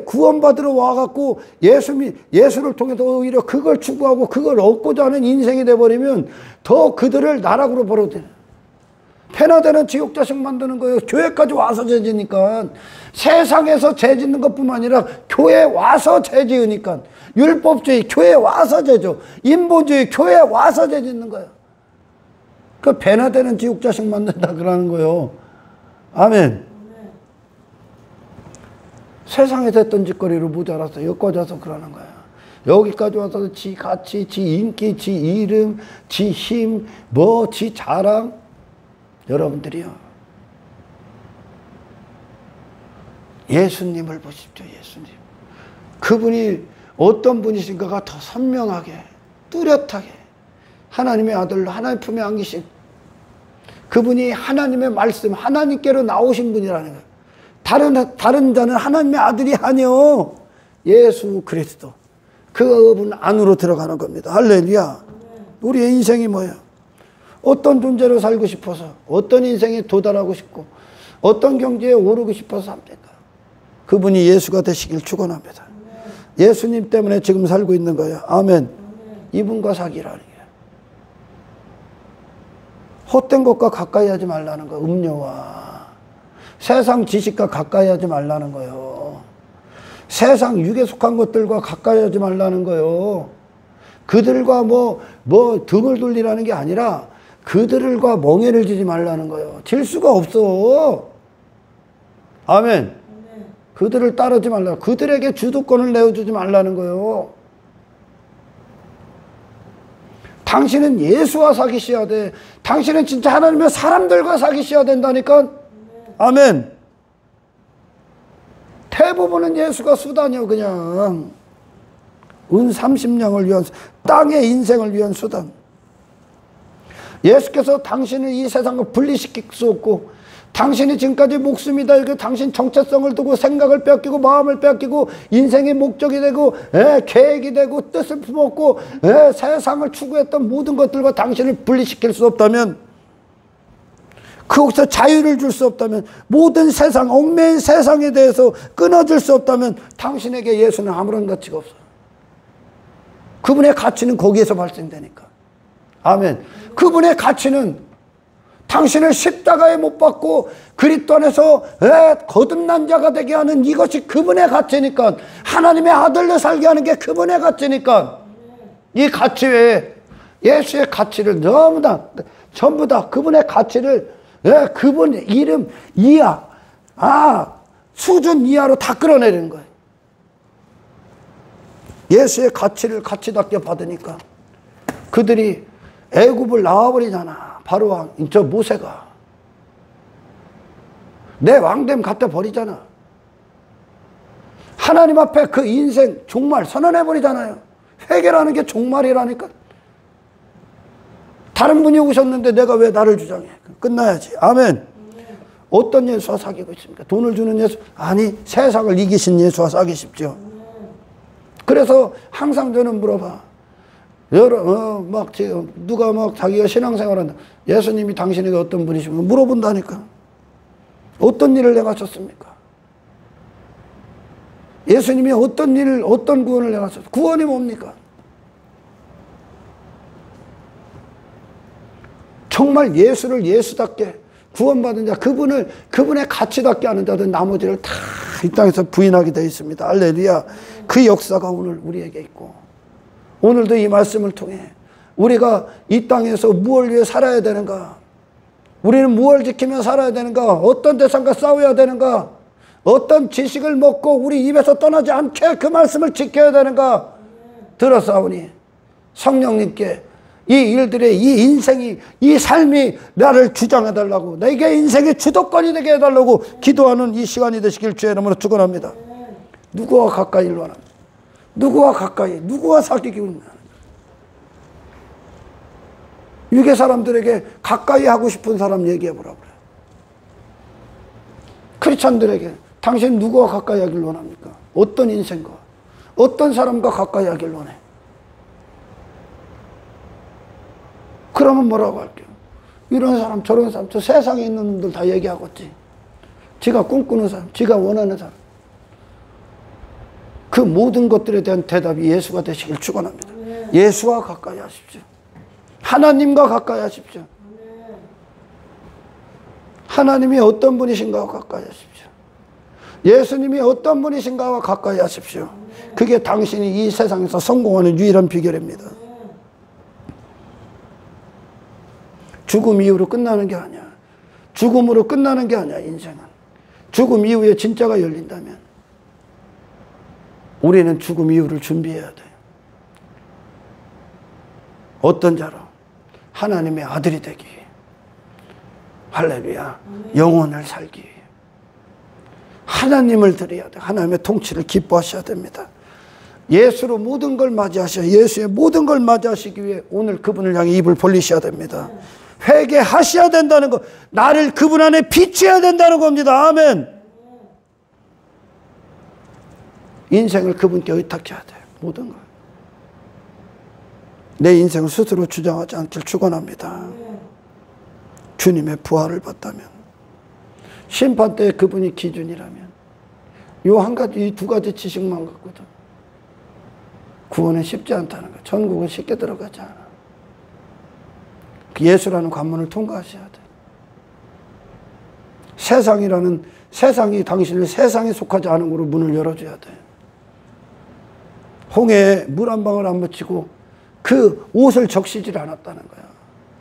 구원받으러 와갖고 예수를 통해서 오히려 그걸 추구하고 그걸 얻고자 하는 인생이 돼버리면 더 그들을 나락으로 벌어들여. 패나 되는 지옥 자식 만드는 거예요. 교회까지 와서 죄 지니까. 세상에서 죄 짓는 것뿐만 아니라 교회에 와서 죄 지으니까. 율법주의 교회에 와서 죄죠. 인본주의 교회에 와서 죄 짓는 거예요. 그 배나 되는 지옥 자식 만든다 그러는 거예요. 아멘. 세상에 됐던 짓거리로 모자라서 여기까지 와서 그러는 거야. 여기까지 와서 지 가치, 지 인기, 지 이름, 지 힘, 지 자랑. 여러분들이요. 예수님을 보십시오. 예수님. 그분이 어떤 분이신가가 더 선명하게 뚜렷하게 하나님의 아들로 하나님 품에 안기신 그분이 하나님의 말씀 하나님께로 나오신 분이라는 거예요. 다른 자는 하나님의 아들이 아니요 예수 그리스도 그분 안으로 들어가는 겁니다. 할렐루야. 우리의 인생이 뭐예요? 어떤 존재로 살고 싶어서 어떤 인생에 도달하고 싶고 어떤 경지에 오르고 싶어서 삽니까? 그분이 예수가 되시길 축원합니다. 예수님 때문에 지금 살고 있는 거예요. 아멘. 이분과 사귀라는 거예요. 헛된 것과 가까이 하지 말라는 거예요. 음료와 세상 지식과 가까이 하지 말라는 거예요. 세상 육에 속한 것들과 가까이 하지 말라는 거예요. 그들과 등을 돌리라는 게 아니라 그들과 멍해를 지지 말라는 거예요. 질 수가 없어. 아멘. 그들을 따르지 말라. 그들에게 주도권을 내어주지 말라는 거예요. 당신은 예수와 사귀셔야 돼. 당신은 진짜 하나님의 사람들과 사귀셔야 된다니까. 아멘. 대부분은 예수가 수단이요. 그냥 은 30냥을 위한 땅의 인생을 위한 수단. 예수께서 당신을 이 세상과 분리시킬 수 없고 당신이 지금까지 목숨이다 이렇게 당신 정체성을 두고 생각을 뺏기고 마음을 뺏기고 인생의 목적이 되고 계획이 되고 뜻을 품었고 세상을 추구했던 모든 것들과 당신을 분리시킬 수 없다면 그곳에서 자유를 줄 수 없다면 모든 세상 얽매인 세상에 대해서 끊어줄 수 없다면 당신에게 예수는 아무런 가치가 없어요. 그분의 가치는 거기에서 발생되니까. 아멘. 그분의 가치는 당신을 십자가에 못 박고 그리스도 안에서 거듭난 자가 되게 하는 이것이 그분의 가치니까. 하나님의 아들로 살게 하는 게 그분의 가치니까. 이 가치 외에 예수의 가치를 전부 다 그분의 가치를 그분 이름 이하 수준 이하로 다 끌어내리는 거예요. 예수의 가치를 가치답게 받으니까 그들이 애굽을 나와버리잖아. 바로 왕, 저 모세가 내 왕됨 갖다 버리잖아. 하나님 앞에 그 인생 종말 선언해버리잖아요. 회개라는 게 종말이라니까. 다른 분이 오셨는데 내가 왜 나를 주장해? 끝나야지. 아멘. 어떤 예수와 사귀고 있습니까? 돈을 주는 예수? 아니, 세상을 이기신 예수와 사귀십시오. 그래서 항상 저는 물어봐. 누가 자기가 신앙생활 한다. 예수님이 당신에게 어떤 분이십니까? 물어본다니까. 어떤 일을 행하셨습니까? 예수님이 어떤 구원을 행하셨습니까? 구원이 뭡니까? 정말 예수를 예수답게 구원받은 자, 그분의 가치답게 하는 자들 나머지를 다 이 땅에서 부인하게 되어 있습니다. 할렐루야. 그 역사가 오늘 우리에게 있고, 오늘도 이 말씀을 통해 우리가 이 땅에서 무엇을 위해 살아야 되는가? 우리는 무엇을 지키며 살아야 되는가? 어떤 대상과 싸워야 되는가? 어떤 지식을 먹고 우리 입에서 떠나지 않게 그 말씀을 지켜야 되는가? 들었사오니 성령님께 이 일들이, 이 인생이, 이 삶이 나를 주장해달라고, 내게 인생의 주도권이 되게 해달라고 기도하는 이 시간이 되시길 주의 이름으로 축원합니다. 누구와 가까이 일어나? 누구와 가까이? 누구와 사귀기로 있나? 유괴 사람들에게 가까이 하고 싶은 사람 얘기해보라 그래. 크리스찬들에게 당신 누구와 가까이 하길 원합니까? 어떤 인생과 어떤 사람과 가까이 하길 원해? 그러면 뭐라고 할게요? 이런 사람 저런 사람, 저 세상에 있는 놈들 다 얘기하겠지. 지가 꿈꾸는 사람, 지가 원하는 사람, 그 모든 것들에 대한 대답이 예수가 되시길 축원합니다. 예수와 가까이 하십시오. 하나님과 가까이 하십시오. 하나님이 어떤 분이신가와 가까이 하십시오. 예수님이 어떤 분이신가와 가까이 하십시오. 그게 당신이 이 세상에서 성공하는 유일한 비결입니다. 죽음 이후로 끝나는 게 아니야. 죽음으로 끝나는 게 아니야, 인생은. 죽음 이후에 진짜가 열린다면 우리는 죽음 이후를 준비해야 돼. 어떤 자로? 하나님의 아들이 되기 위해. 할렐루야. 영혼을 살기 위해. 하나님을 드려야 돼. 하나님의 통치를 기뻐하셔야 됩니다. 예수로 모든 걸 맞이하셔야, 예수의 모든 걸 맞이하시기 위해 오늘 그분을 향해 입을 벌리셔야 됩니다. 회개하셔야 된다는 것, 나를 그분 안에 비춰야 된다는 겁니다. 아멘. 인생을 그분께 의탁해야 돼. 모든 걸. 내 인생을 스스로 주장하지 않길 축원합니다. 주님의 부활을 봤다면, 심판 때 그분이 기준이라면, 요 한 가지, 이 두 가지 지식만 갖고도 구원은 쉽지 않다는 거. 천국은 쉽게 들어가지 않아. 예수라는 관문을 통과하셔야 돼. 세상이라는, 세상이 당신을 세상에 속하지 않은 곳으로 문을 열어줘야 돼. 홍해에 물 한 방울 안 묻히고 그 옷을 적시질 않았다는 거야.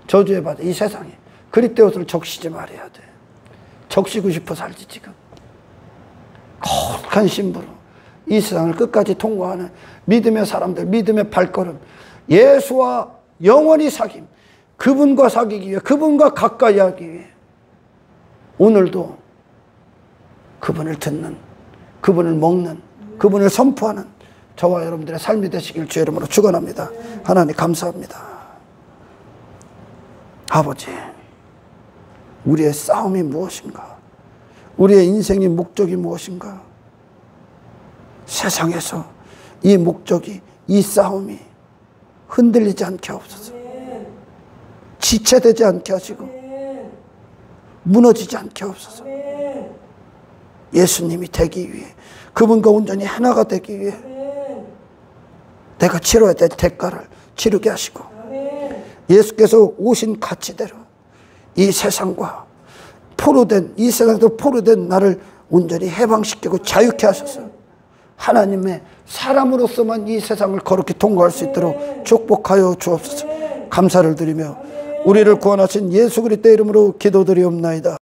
저주에 받아, 이 세상에. 그리스도의 옷을 적시지 말아야 돼. 적시고 싶어 살지, 지금. 거룩한 신부로 이 세상을 끝까지 통과하는 믿음의 사람들, 믿음의 발걸음, 예수와 영원히 사귐, 그분과 사귀기 위해, 그분과 가까이 하기 위해 오늘도 그분을 듣는, 그분을 먹는, 그분을 선포하는 저와 여러분들의 삶이 되시길 주의 이름으로 축원합니다. 하나님 감사합니다. 아버지, 우리의 싸움이 무엇인가? 우리의 인생의 목적이 무엇인가? 세상에서 이 목적이, 이 싸움이 흔들리지 않게 하옵소서. 지체되지 않게 하시고 무너지지 않게 하옵소서. 예수님이 되기 위해, 그분과 온전히 하나가 되기 위해 내가 치러야 될 대가를 치르게 하시고, 예수께서 오신 가치대로 이 세상과 포로된, 이 세상에서 포로된 나를 온전히 해방시키고 자유케 하셔서 하나님의 사람으로서만 이 세상을 거룩히 통과할 수 있도록 축복하여 주옵소서. 감사를 드리며 우리를 구원하신 예수 그리스도의 이름으로 기도드리옵나이다.